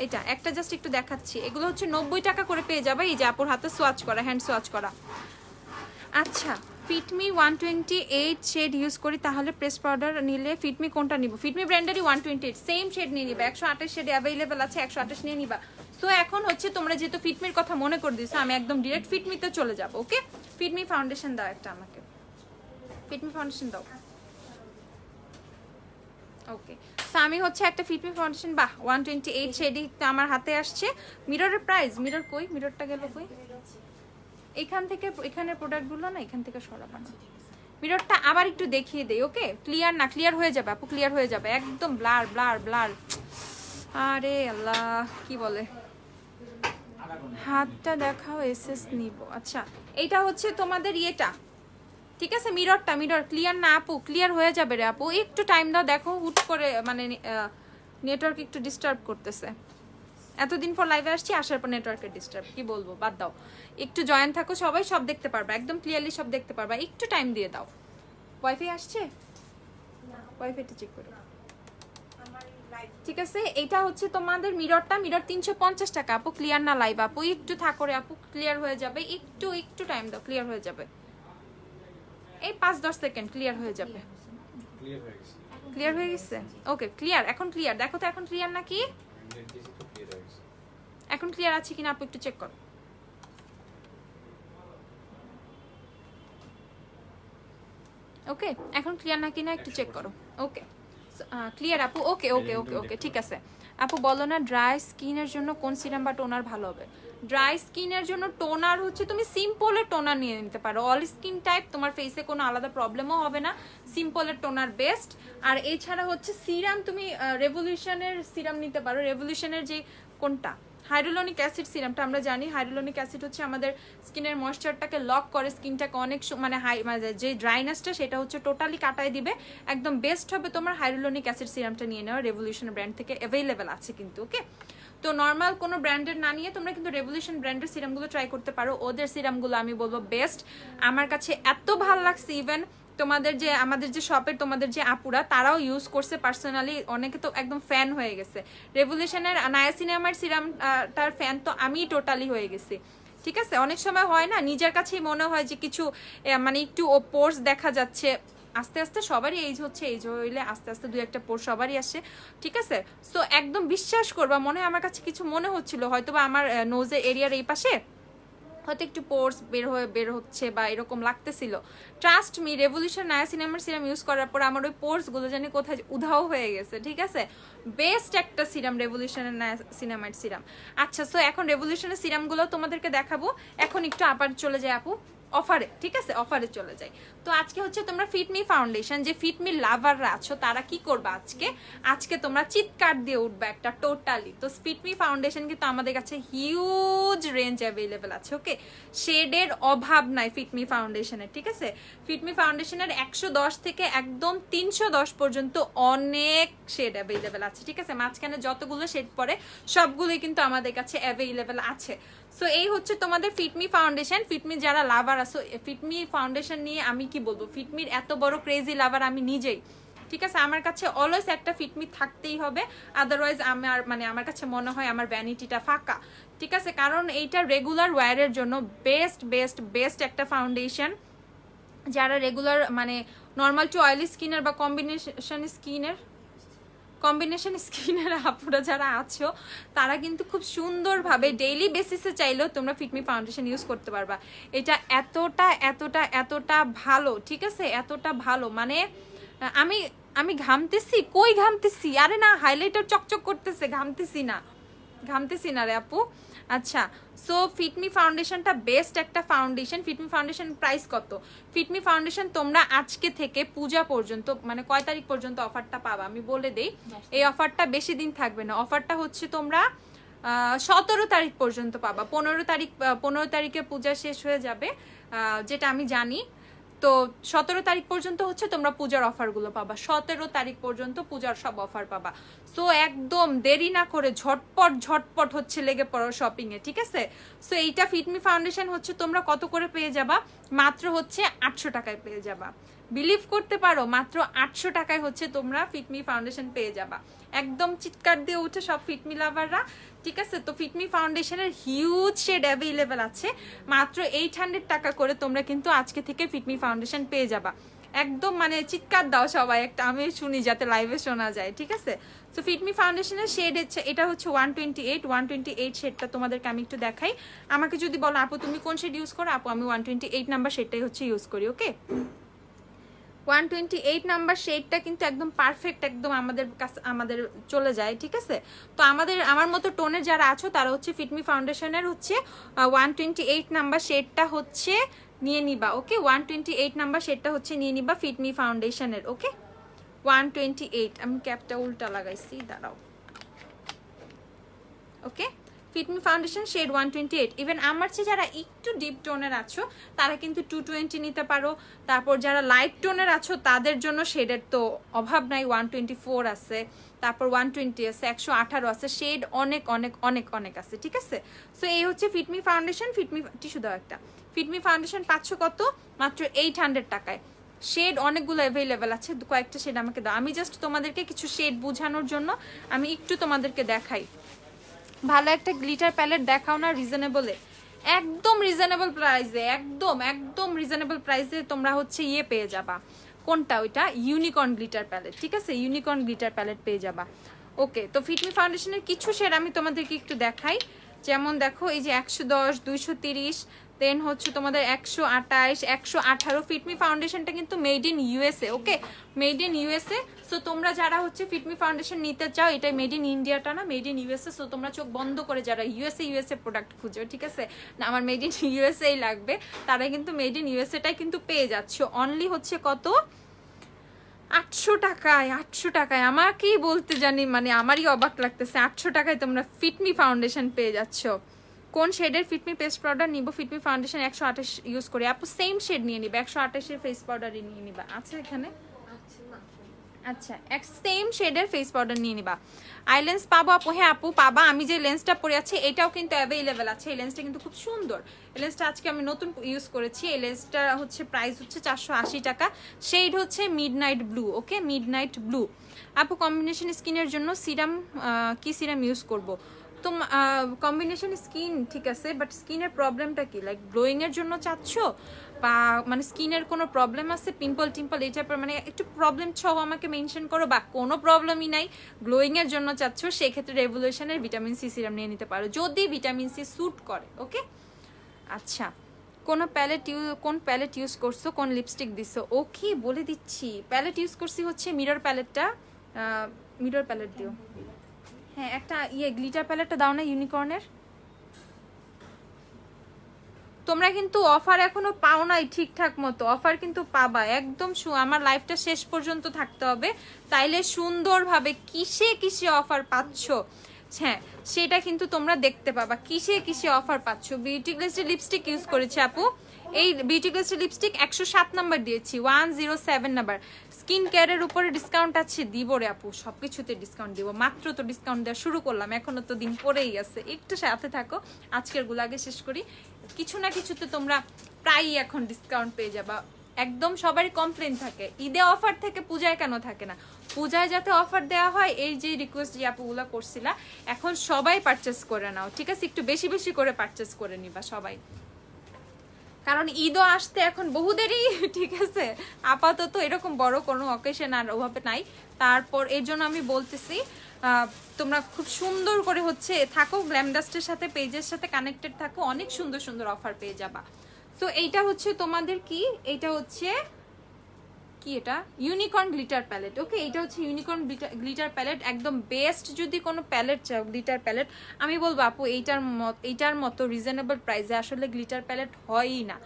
এইটা একটা জাস্ট একটু দেখাচ্ছি। এগুলো হচ্ছে 90 টাকা করে পেয়ে যাবে, এই যে আপুর হাতে সোয়াচ করা, হ্যান্ড সোয়াচ করা। আচ্ছা ফিটমি 128 শেড ইউজ করি, তাহলে প্রেস পাউডার নিলে ফিটমি কোনটা নিব? ফিটমি ব্র্যান্ডেরই 128 সেম শেড নিয়ে নিবা, 128 শেড অ্যাভেলেবেল আছে, 128 নিয়ে নিবা। সো এখন হচ্ছে তোমরা যেহেতু ফিটমির কথা মনে করে দিছো, আমি একদম ডিরেক্ট ফিটমিতে চলে যাব। ওকে, ফিটমি ফাউন্ডেশন দাও একটা আমাকে, ফিটমি ফাউন্ডেশন দাও। ওকে, সো আমি হচ্ছে একটা ফিটমি ফাউন্ডেশন, বাহ 128 শেডই আমার হাতে আসছে। মিররের প্রাইস, মিরর কই, মিররটা গেল কই? এখান থেকে এখানের প্রোডাক্টগুলো না এখান থেকে সরাবা না। মিররটা আবার একটু দেখিয়ে দেই। ওকে, ক্লিয়ার না, ক্লিয়ার হয়ে যাবে আপু, ক্লিয়ার হয়ে যাবে, একদম ব্লার ব্লার ব্লার। আরে আল্লাহ, কি বলে, হাতটা দেখাও, এসএস নিব। আচ্ছা এইটা হচ্ছে তোমাদের ইয়েটা, ঠিক আছে, মিররটা, মিরর ক্লিয়ার না আপু? ক্লিয়ার হয়ে যাবে রে আপু, একটু টাইম দাও। দেখো হুট করে মানে নেটওয়ার্ক একটু ডিস্টার্ব করতেছে। এতদিন পর লাইভে আসছি, আসার পর নেটওয়ার্কের ডিস্টার্ব, কি বলবো, বাদ দাও। একটু জয়েন থাকো সবাই, সব দেখতে পারবা, একদম ক্লিয়ারলি সব দেখতে পারবা, একটু টাইম দিয়ে দাও। ওয়াইফাই আসছে, ওয়াইফাইটা চেক করো। ঠিক আছে, এটা হচ্ছে তোমাদের মিররটা, মিরর 350 টাকা আপু। ক্লিয়ার না লাইভ আপু? একটু থাকো রে আপু, ক্লিয়ার হয়ে যাবে, একটু একটু টাইম দাও, ক্লিয়ার হয়ে যাবে, এই 5-10 সেকেন্ড ক্লিয়ার হয়ে যাবে। ক্লিয়ার হয়ে গেছে? ওকে, ক্লিয়ার, এখন ক্লিয়ার। দেখো তো এখন ক্লিয়ার নাকি, এখন ক্লিয়ার আছে কিনা আপু একটু চেক করো। ওকে, এখন ক্লিয়ার না কিনা একটু চেক করো। ওকে ক্লিয়ার আপু, ওকে ওকে ওকে ওকে ঠিক আছে আপু। বলো না ড্রাই স্কিনের জন্য কোন সিরাম বা টোনার ভালো হবে? ড্রাই স্কিনের জন্য টোনার হচ্ছে তুমি সিম্পলের টোনার নিয়ে নিতে পারো। অল স্কিন টাইপ তোমার ফেসে কোনো আলাদা প্রবলেমও হবে না, সিম্পলের টোনার বেস্ট। আর এছাড়া হচ্ছে সিরাম তুমি রেভলিউশনের সিরাম নিতে পারো। রেভলিউশনের যে কোনটা হাইড্রোলনিক অ্যাসিড সিরামটা, আমরা জানি হাইড্রোলনিক অ্যাসিড হচ্ছে আমাদের স্কিনের ময়েশ্চারটাকে লক করে, স্কিনটাকে অনেক মানে যে ড্রাইনেসটা সেটা হচ্ছে টোটালি কাটায় দিবে। একদম বেস্ট হবে তোমার হাইড্রোলনিক অ্যাসিড সিরামটা নিয়ে নেওয়া, রেভলিউশন ব্র্যান্ড থেকে অ্যাভেলেবেল আছে কিন্তু। ওকে, তো নর্মাল কোনো ব্র্যান্ডের না নিয়ে তোমরা কিন্তু রেভলিউশন ব্র্যান্ডের সিরামগুলো ট্রাই করতে পারো। ওদের সিরামগুলো আমি বলবো বেস্ট, আমার কাছে এত ভালো লাগছে। ইভেন তোমাদের যে আমাদের যে শপের তোমাদের যে আপুরা তারাও ইউজ করছে পার্সোনালি, অনেকে তো একদম ফ্যান হয়ে গেছে। রেভলিউশনের নায়াসিনামাইড সিরামটার ফ্যান তো আমি টোটালি হয়ে গেছি। ঠিক আছে, অনেক সময় হয় না নিজের কাছেই মনে হয় যে কিছু মানে একটু পোর্স দেখা যাচ্ছে, আস্তে আস্তে সবারই এইজ হচ্ছে, এইজ হইলে আস্তে আস্তে 2-1 পোর সবারই আসে। ঠিক আছে, সো একদম বিশ্বাস করবা, মনে হয় আমার কাছে কিছু মনে হচ্ছিল, হয়তো বা আমার নোজের এরিয়ার এই পাশে হয়তো একটু পোর্স বের হচ্ছে বা এরকম লাগতেছিল। Trust me, revolution niacinamide serum use করার পর আমার ওই পোর্সগুলো জানি কোথায় উধাও হয়ে গেছে। ঠিক আছে, বেস্ট একটা সিরাম রেভলিউশনের নায়াসিনামাইড সিরাম। আচ্ছা, সো এখন রেভলিউশনের সিরামগুলো তোমাদেরকে দেখাবো। এখন একটু আবার চলে যায় আপু, অফারে, ঠিক আছে, অফারে চলে যায়। তো আজকে হচ্ছে তোমরা ফিটমি ফাউন্ডেশন, যে ফিটমি লাভাররা আছো তারা কি করবা আজকে তোমরা চিৎকার দিয়ে উঠবে একটা টোটালি। তো ফিটমি ফাউন্ডেশন কিন্তু আমাদের কাছে হিউজ রেঞ্জ অ্যাভেলেবেল আছে, ওকে, শেডের অভাব নাই ফিটমি ফাউন্ডেশনের, ঠিক আছে। ফিটমি ফাউন্ডেশনের 110 থেকে একদম 310 পর্যন্ত অনেক শেড অ্যাভেলেবেল আছে, ঠিক আছে। মাঝখানে যতগুলো শেড পড়ে সবগুলোই কিন্তু আমাদের কাছে অ্যাভেলেবেল আছে। সো এই হচ্ছে তোমাদের ফিটমি ফাউন্ডেশন। ফিটমি যারা লাভার আছো, ফিটমি ফাউন্ডেশন নিয়ে আমি কি বলবো, ফিটমির এত বড় ক্রেজি লাভার আমি নিজেই, ঠিক আছে। আমার কাছে অলওয়েজ একটা ফিটমি থাকতেই হবে, আদারওয়াইজ আমার কাছে মনে হয় আমার ভ্যানিটিটা ফাঁকা, ঠিক আছে। কারণ এইটা রেগুলার ওয়্যারের জন্য বেস্ট বেস্ট বেস্ট একটা ফাউন্ডেশন। যারা রেগুলার নর্মাল টু অয়েলি স্কিনের বা কম্বিনেশন স্কিনের আপুরা যারা আছো তারা কিন্তু খুব সুন্দরভাবে ডেইলি বেসিসে চাইলেও তোমরা ফিটমি ফাউন্ডেশন ইউজ করতে পারবা। এটা এতটা এতটা এতটা ভালো, ঠিক আছে, এতটা ভালো, আমি ঘামতেছি, কই ঘামতেছি, আরে না হাইলাইটার চকচক করতেছে, ঘামতেছি না রে আপু। আচ্ছা, সো ফিটমি ফাউন্ডেশনটা বেস্ট একটা ফাউন্ডেশন। ফিটমি ফাউন্ডেশন প্রাইস কত? ফিটমি ফাউন্ডেশন তোমরা আজকে থেকে পূজা পর্যন্ত, কয় তারিখ পর্যন্ত অফারটা পাবা আমি বলে দেই। এই অফারটা বেশি দিন থাকবে না, অফারটা হচ্ছে তোমরা 17 তারিখ পর্যন্ত পাবা। 15 তারিখে পূজা শেষ হয়ে যাবে, যেটা আমি জানি। তো 17 তারিখ পর্যন্ত হচ্ছে তোমরা পূজার অফারগুলো পাবা, 17 তারিখ পর্যন্ত পূজার সব অফার পাবা। সো একদম দেরি না করে ঝটপট হচ্ছে লেগে পড়ো শপিং এ, ঠিক আছে। সো এইটা ফিটমি ফাউন্ডেশন হচ্ছে তোমরা কত করে পেয়ে যাবা? মাত্র হচ্ছে 800 টাকায় পেয়ে যাবা। বিলিভ করতে পারো, মাত্র 800 টাকায় হচ্ছে তোমরা ফিটমি ফাউন্ডেশন পেয়ে যাবা। একদম চিৎকার দিয়ে উঠে সব ফিটমি লাভাররা, ঠিক আছে। তো ফিটমি ফাউন্ডেশনের হিউজ শেড অ্যাভেলেবেল আছে, মাত্র 800 টাকা করে তোমরা কিন্তু আজকে থেকে ফিটমি ফাউন্ডেশন পেয়ে যাবা। একদম চিৎকার দাও সবাই একটা, আমি শুনি যাতে লাইভে শোনা যায়, ঠিক আছে। তো ফিটমি ফাউন্ডেশনের শেড হচ্ছে, এটা হচ্ছে 128 শেডটা তোমাদেরকে আমি একটু দেখাই। আমাকে যদি বলো আপু তুমি কোন শেড ইউজ করো, আপু আমি 128 নাম্বার শেডটাই হচ্ছে ইউজ করি, ওকে। 128 নাম্বার শেডটা কিন্তু একদম পারফেক্ট, একদম আমাদের চলে যায়, ঠিক আছে। তো আমার মতো টোনের যারা আছো তারা হচ্ছে ফিটমি ফাউন্ডেশনের হচ্ছে 128 নাম্বার শেডটা হচ্ছে নিয়ে নিবা, ওকে। 128 নাম্বার শেডটা হচ্ছে নিয়ে নিবা ফিটমি ফাউন্ডেশনের, ওকে। 128, আমি ক্যাপটা উল্টা লাগাইছি, দাঁড়াও, okay. Fit me foundation shade 128। Even আমার চেয়ে যারা একটু ডিপ টোনের আছো তারা কিন্তু 220 নিতে পারো। তারপর যারা লাইট টোনের আছো তাদের জন্য শেডের তো অভাব নাই, 124 আছে, তারপর 120 আছে, 118 আছে, শেড অনেক অনেক অনেক অনেক আছে, ঠিক আছে। সো এই হচ্ছে ফিটমি ফাউন্ডেশন। টিস্যু দাও একটা। ফিটমি ফাউন্ডেশন পাচ্ছ কত? মাত্র 800 টাকায়। শেড অনেকগুলো অ্যাভেলেবেল আছে, কয়েকটা শেড আমাকে দাও। আমি জাস্ট তোমাদেরকে কিছু শেড বোঝানোর জন্য আমি একটু তোমাদেরকে দেখাই। ভালো একটা গ্লিটার প্যালেট দেখাও না রিজনেবলে, একদম রিজনেবল প্রাইসে, একদম রিজনেবল প্রাইসে তোমরা হচ্ছে পেয়ে যাবা। কোনটা? ওইটা ইউনিকর্ন গ্লিটার প্যালেট, ঠিক আছে, ইউনিকর্ন গ্লিটার প্যালেট পেয়ে যাবা, ওকে। তো ফিটমি ফাউন্ডেশনের কিছু শেড আমি তোমাদেরকে একটু দেখাই। যেমন দেখো এই যে 110, 230, দেন হচ্ছে তোমাদের 128, 118। ফিটমি ফাউন্ডেশনটা কিন্তু made in USA, okay, made in USA. So তোমরা যারা হচ্ছে ফিটমি ফাউন্ডেশন নিতে চাও, এটা মেড ইন ইন্ডিয়াটা না, মেড ইন ইউএসএ। সো তোমরা চোখ বন্ধ করে যারা ইউএসএ প্রোডাক্ট খুঁজো, ঠিক আছে, না আমার মেড ইন ইউএসএই লাগবে, তারা কিন্তু মেড ইন ইউএসএটাই কিন্তু পেয়ে যাচ্ছ। অনলি হচ্ছে কত? 800 টাকায়। 800 টাকায় আমাকেই বলতে জানি, আমারই অবাক লাগতেছে, 800 টাকায় তোমরা ফিটমি ফাউন্ডেশন পেয়ে যাচ্ছ। কোন শেডের ফিটমি ফেস পাউডার নিব? ফিটমি ফাউন্ডেশন 128 ইউজ করি আপু, সেম শেড নিয়ে নিবা, 128 এর ফেস পাউডারই নিয়ে নিবা, আছে এখানে, আচ্ছা সেম শেডের ফেস পাউডার নিয়ে নিবা। আই লেন্স পাবো আপু? হ্যাঁ আপু পাবা। আমি যে লেন্সটা পরে আছি এটাও কিন্তু অ্যাভেলেবেল আছে, এই লেন্সটা কিন্তু খুব সুন্দর। এই লেন্সটা আজকে আমি নতুন ইউজ করেছি। এই লেন্সটা হচ্ছে প্রাইস হচ্ছে 480 টাকা, শেড হচ্ছে মিডনাইট ব্লু, ওকে, মিডনাইট ব্লু। আপু কম্বিনেশন স্কিনের জন্য সিরাম, কি সিরাম ইউজ করব? তো কম্বিনেশন স্কিন ঠিক আছে, বাট স্কিনের প্রবলেমটা কি? লাইক গ্লোয়িং এর জন্য চাচ্ছ, বা স্কিনের কোনো প্রবলেম আছে, পিম্পল টিম্পল এই টাইপের, একটু প্রবলেম সহ আমাকে মেনশন করো, বা কোনো প্রবলেমই নাই গ্লোয়িং এর জন্য চাচ্ছ, সেক্ষেত্রে রেভলিউশনের ভিটামিন সি সিরাম নিয়ে নিতে পারো, যদি ভিটামিন সি স্যুট করে, ওকে। আচ্ছা, কোন প্যালেট ইউজ করছো, কোন লিপস্টিক দিছো? ওকে বলে দিচ্ছি, প্যালেট ইউজ করছি হচ্ছে মিরর প্যালেটটা, মিরর প্যালেট দিও। হ্যাঁ একটা গ্লিটার প্যালেটটা দাও না ইউনিকর্নের, তোমরা কিন্তু অফার এখনো পাও নাই ঠিকঠাক মতো, অফার কিন্তু পাবা একদম। আমার লাইফটা শেষ পর্যন্ত থাকতে হবে, তাইলে সুন্দরভাবে কিসে কিসে অফার পাচ্ছ, হ্যাঁ সেটা কিন্তু তোমরা দেখতে পাবা, কিসে কিসে অফার পাচ্ছ। বিউটি গ্লেজের লিপস্টিক ইউজ করেছে আপু, এই বিউটি গ্লেজের লিপস্টিক 107 নাম্বার দিয়েছি, 107 নাম্বার। স্কিন কেয়ারের উপরে ডিসকাউন্ট আছে, দিব রে আপু, সবকিছুতে ডিসকাউন্ট দিব, মাত্র তো ডিসকাউন্ট দেওয়া শুরু করলাম, এখনো তো দিন পরেই আছে, একটু সাথে থাকো। আজকের গুলো আগে শেষ করি, কিছু না কিছুতে তোমরা প্রায়ই এখন ডিসকাউন্ট পেয়ে যাবা। একদম সবারই কমপ্লেন থাকে ঈদে অফার থেকে পূজায় কেন থাকে না, পূজায় যাতে অফার দেওয়া হয়, এই যে রিকোয়েস্ট যে আপুগুলো করছিলা, এখন সবাই পারচেস করে নাও, ঠিক আছে? একটু বেশি বেশি করে পারচেস করে নিবা সবাই, কারণ ঈদও আসতে এখন বহু দেরি, ঠিক আছে? আপাতত এরকম বড় কোনো অকেশন আর ওভাবে নাই, তারপর এর জন্য আমি বলতেছি তোমরা খুব সুন্দর করে হচ্ছে থাকো, গ্ল্যামডাস্টের সাথে পেজের সাথে কানেক্টেড থাকো, অনেক সুন্দর সুন্দর অফার পেয়ে যাবা। তো এইটা হচ্ছে তোমাদের কি, এইটা হচ্ছে কি, এটা ইউনিকর্ন গ্লিটার প্যালেট। ওকে, এটা হচ্ছে ইউনিকর্ন গ্লিটার প্যালেট, একদম বেস্ট। যদি কোনো প্যালেট চাও গ্লিটার প্যালেট, আমি বলবো আপু এইটার মতো রিজনেবল প্রাইসে আসলে গ্লিটার প্যালেট হয়ই না।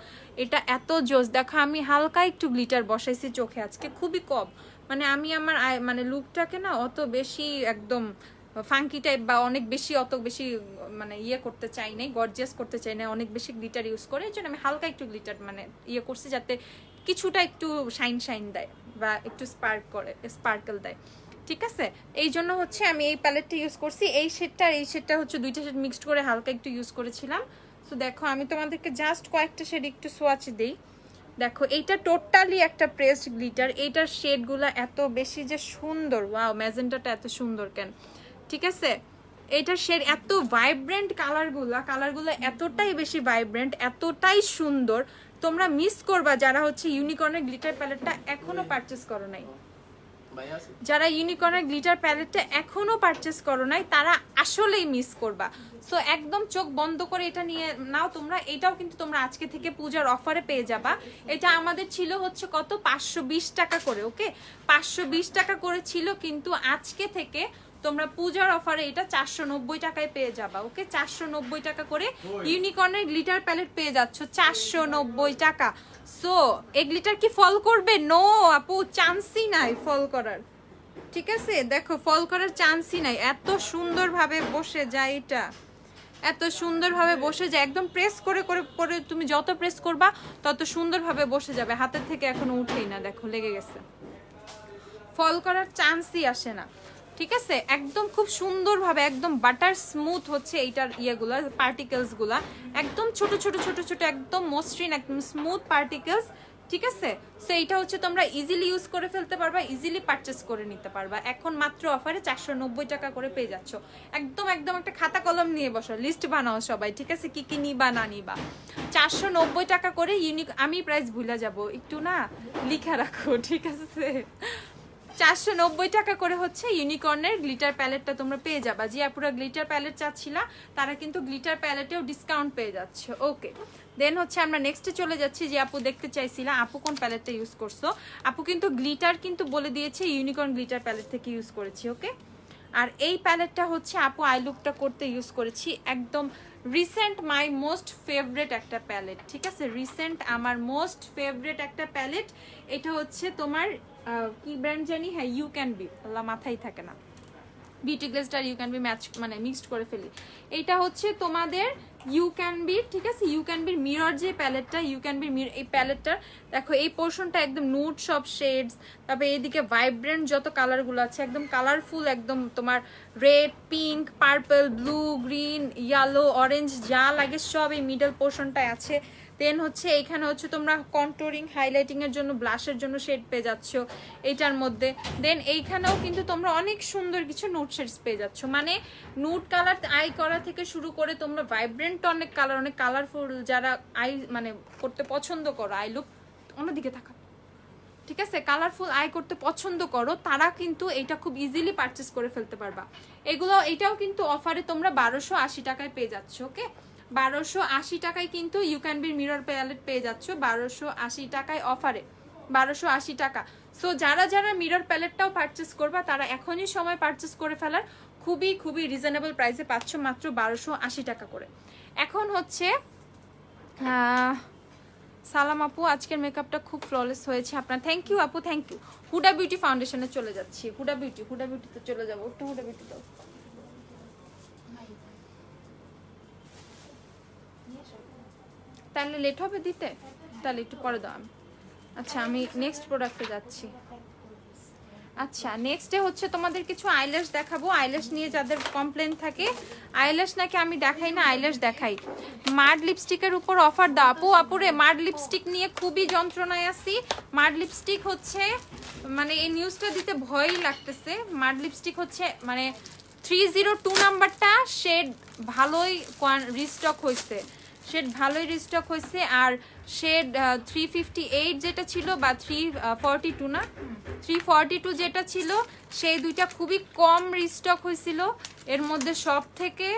এটা এত জোস, দেখো আমি হালকা একটু গ্লিটার বসাইছি চোখে আজকে, খুবই কম, মানে আমি আমার মানে লুকটাকে না অত বেশি একদম ফাঙ্কি টাইপ বা অনেক বেশি অত বেশি মানে ইয়ে করতে চাই নাই, গর্জিয়াস করতে চাই না, অনেক বেশি গ্লিটার ইউজ করে, এই জন্য আমি হালকা একটু গ্লিটার মানে ইয়ে করছি, যাতে কিছুটা একটু শাইন শাইন দেয় বা একটু স্পার্কল দেয়, ঠিক আছে? এই জন্য হচ্ছে আমি এই প্যালেটটা ইউজ করছি। এই শেডটা হচ্ছে দুইটা শেড মিক্সড করে হালকা একটু ইউজ করেছিলাম। তো দেখো আমি তোমাদেরকে জাস্ট কয়েকটা শেড একটু সোয়াচ দিই। দেখো এইটা টোটালি একটা প্রেসড গ্লিটার, এইটার শেডগুলো এত বেশি যে সুন্দর, ওয়াও ম্যাজেন্টাটা এত সুন্দর কেন, ঠিক আছে? এইটার শেড এত ভাইব্রেন্ট, কালারগুলো এতটাই বেশি ভাইব্রেন্ট, এতটাই সুন্দর, তোমরা মিস করবা যারা হচ্ছে ইউনিকর্নের গ্লিটার প্যালেটটা এখনো পারচেস করো নাই। যারা ইউনিকর্নের গ্লিটার প্যালেটটা এখনো পারচেস করো নাই তারা আসলেই মিস করবা। সো একদম চোখ বন্ধ করে এটা নিয়ে নাও তোমরা। এটাও কিন্তু তোমরা আজকে থেকে পূজার অফারে পেয়ে যাবা। এটা আমাদের ছিল হচ্ছে কত, 520 টাকা করে। ওকে, 520 টাকা করে ছিল, কিন্তু আজকে থেকে তোমরা পূজার অফারে এটা 490 টাকায় পেয়ে যাবা। ওকে, 490 টাকা করে ইউনিকর্নের গ্লিটার প্যালেট পেয়ে যাচ্ছ, 490 টাকা। সো এই গ্লিটার কি ফল করবে? নো আপু, চান্সই নাই ফল করার, ঠিক আছে? দেখো ফল করার চান্সই নাই, এত সুন্দরভাবে বসে যায়, এটা এত সুন্দরভাবে বসে যায়, একদম প্রেস করে করে করে তুমি যত প্রেস করবা তত সুন্দরভাবে বসে যাবে, হাতের থেকে এখনো উঠেই না, দেখো লেগে গেছে, ফল করার চান্সই আসে না, ঠিক আছে? একদম খুব সুন্দরভাবে একদম বাটার স্মুথ হচ্ছে এইটার ইয়েগুলা, পার্টিকেলস গুলা একদম ছোট ছোট ছোট ছোট, একদম মসৃণ, একদম স্মুথ পার্টিকেলস, ঠিক আছে? সো এইটা হচ্ছে তোমরা ইজিলি ইউজ করে ফেলতে পারবা, ইজিলি পারচেস করে নিতে পারবা। এখন মাত্র অফারে 490 টাকা করে পেয়ে যাচ্ছ। একদম একদম একটা খাতা কলম নিয়ে বসো, লিস্ট বানাও সবাই, ঠিক আছে? কি কি নিবা না নিবা। 490 টাকা করে আমি প্রাইস ভুলে যাব, একটু না লিখা রাখো, ঠিক আছে? 490 টাকা করে হচ্ছে ইউনিকর্নের গ্লিটার প্যালেটটা তোমরা পেয়ে যাবা। যে আপুরা গ্লিটার প্যালেট চাচ্ছিলা তারা কিন্তু গ্লিটার প্যালেটেও ডিসকাউন্ট পেয়ে যাচ্ছে। ওকে, দেন হচ্ছে আমরা নেক্সটে চলে যাচ্ছি। যে আপু দেখতে চাইছিলা আপু কোন প্যালেটটা ইউজ করছো, আপু কিন্তু গ্লিটার কিন্তু বলে দিয়েছে ইউনিকর্ন গ্লিটার প্যালেট থেকে ইউজ করেছি। ওকে, আর এই প্যালেটটা হচ্ছে আপু আই লুকটা করতে ইউজ করেছি, একদম রিসেন্ট মাই মোস্ট ফেভারিট একটা প্যালেট, ঠিক আছে? রিসেন্ট আমার মোস্ট ফেভারিট একটা প্যালেট। এটা হচ্ছে তোমার কি ব্র্যান্ড জানি, হ্যাঁ ইউ ক্যান বি, আল্লাহ মাথায় থাকে না, বিউটি গ্লেজটা ইউ ক্যান বি ম্যাচ মানে মিক্সড করে ফেলি। এটা হচ্ছে তোমাদের ইউ ক্যান বি, ঠিক আছে? ইউ ক্যান বির মিরর যে প্যালেটটা, ইউ ক্যান বির মিরর, এই প্যালেটটার দেখো এই পোর্শনটা একদম নুড সব শেডস, তারপরে এইদিকে ভাইব্রেন্ট যত কালারগুলো আছে একদম কালারফুল, একদম তোমার red, pink, purple, blue, green, yellow, orange যা লাগে সব এই মিডল পোর্শনটায় আছে। দেন হচ্ছে এইখানে হচ্ছে তোমরা কন্ট্রোলিং হাইলাইটিং এর জন্য ব্লাশের জন্য শেড পেয়ে যাচ্ছ এইটার মধ্যে। দেন এইখানেও কিন্তু তোমরা অনেক সুন্দর কিছু নুড শেডস পেয়ে যাচ্ছ, মানে নুড কালার আই করা থেকে শুরু করে তোমরা ভাইব্রেন্ট অনেক কালার, অনেক কালারফুল যারা আই মানে করতে পছন্দ করো, আই লুক অন্যদিকে থাকা, ঠিক আছে? কালারফুল আই করতে পছন্দ করো তারা কিন্তু এটা খুব ইজিলি পারচেস করে ফেলতে পারবা। এটাও কিন্তু অফারে তোমরা 1280 টাকায় পেয়ে যাচ্ছ। ওকে, 1280 টাকায় কিন্তু ইউ ক্যান বির মিরর প্যালেট পেয়ে যাচ্ছ 1280 টাকায় অফারে, 1280 টাকা। সো যারা যারা মিরর প্যালেটটাও পারচেস করবা তারা এখনই সময় পারচেস করে ফেলার, খুবই খুবই রিজনেবল প্রাইসে পাচ্ছ, মাত্র 1280 টাকা করে। এখন হচ্ছে সালাম আপু, আজকের মেকআপটা খুব ফ্ললেস হয়েছে আপনার। থ্যাংক ইউ আপু, থ্যাংক ইউ। হুডা বিউটি ফাউন্ডেশনে চলে যাচ্ছি। হুডা বিউটিতে চলে যাবো। একটু হুডা বিউটি দাও। তাহলে লেট হবে দিতে, তাহলে একটু পরে দাও। আচ্ছা আমি নেক্সট প্রোডাক্টে যাচ্ছি। আচ্ছা নেক্সটে হচ্ছে তোমাদের কিছু আইল্যাশ দেখাবো। আইল্যাশ নিয়ে যাদের কমপ্লেন থাকে, আইল্যাশ নাকি আমি দেখাই না, আইল্যাশ দেখাই। মার্ড লিপস্টিকের উপর অফার দাও আপু। আপুরে মার্ড লিপস্টিক নিয়ে খুবই যন্ত্রণায় আছি। মার্ড লিপস্টিক হচ্ছে মানে এই নিউজটা দিতে ভয়ই লাগতেছে। মার্ড লিপস্টিক হচ্ছে মানে 302 নাম্বারটা শেড ভালোই রিস্টক হয়েছে, শেড ভালোই রিস্টক হয়েছে। আর শেড 358 যেটা ছিল বা 342 না 342 যেটা ছিল, সেই দুইটা খুবই কম রিস্টক হয়েছিল এর মধ্যে সব থেকে।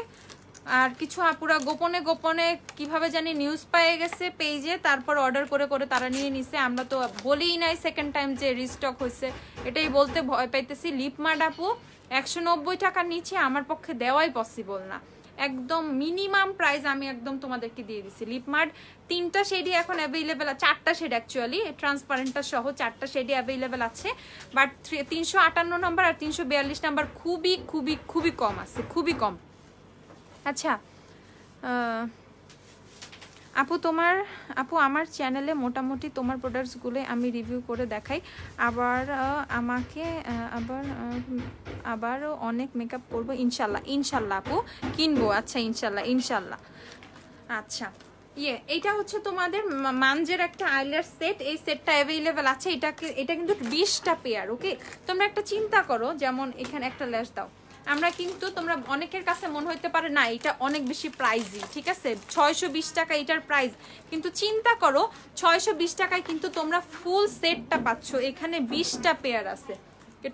আর কিছু আপুরা গোপনে গোপনে কিভাবে জানি নিউজ পেয়ে গেছে পেজে, তারপর অর্ডার করে করে তারা নিয়ে নিছে। আমরা তো বলিই নাই সেকেন্ড টাইম যে রিস্টক হয়েছে, এটাই বলতে ভয় পাইতেছি। লিপমার্ট আপু 190 টাকার নিচে আমার পক্ষে দেওয়াই পসিবল না, একদম মিনিমাম প্রাইস আমি একদম তোমাদেরকে দিয়ে দিছি। লিপমার্ট 3টা শেডই এখন অ্যাভেলেবেল, 4টা শেড অ্যাকচুয়ালি, ট্রান্সপারেন্টটা সহ 4টা শেডই অ্যাভেলেবেল আছে। বাট 358 নাম্বার আর 342 নাম্বার খুবই খুবই খুবই কম আছে, খুবই কম। আচ্ছা আপু আমার চ্যানেলে মোটামুটি তোমার প্রোডাক্টসগুলো আমি রিভিউ করে দেখাই, আবার আমাকে আবারও অনেক মেকআপ করবো ইনশাল্লাহ। ইনশাল্লাহ আপু কিনবো। আচ্ছা ইনশাল্লাহ। আচ্ছা এইটা হচ্ছে তোমাদের মানজের একটা আইল্যাশ সেট, এই সেটটা অ্যাভেলেবেল আছে। এটা কিন্তু 20টা পেয়ার। ওকে, তোমরা একটা চিন্তা করো, যেমন এখানে একটা ল্যাশ দাও, আমরা কিন্তু তোমরা অনেকের কাছে মনে হইতে পারে না এটা অনেক বেশি প্রাইজি, ঠিক আছে 620 টাকা এটার প্রাইস, কিন্তু চিন্তা করো 620 টাকায় কিন্তু তোমরা ফুল সেটটা পাচ্ছ। এখানে 20টা পেয়ার আছে,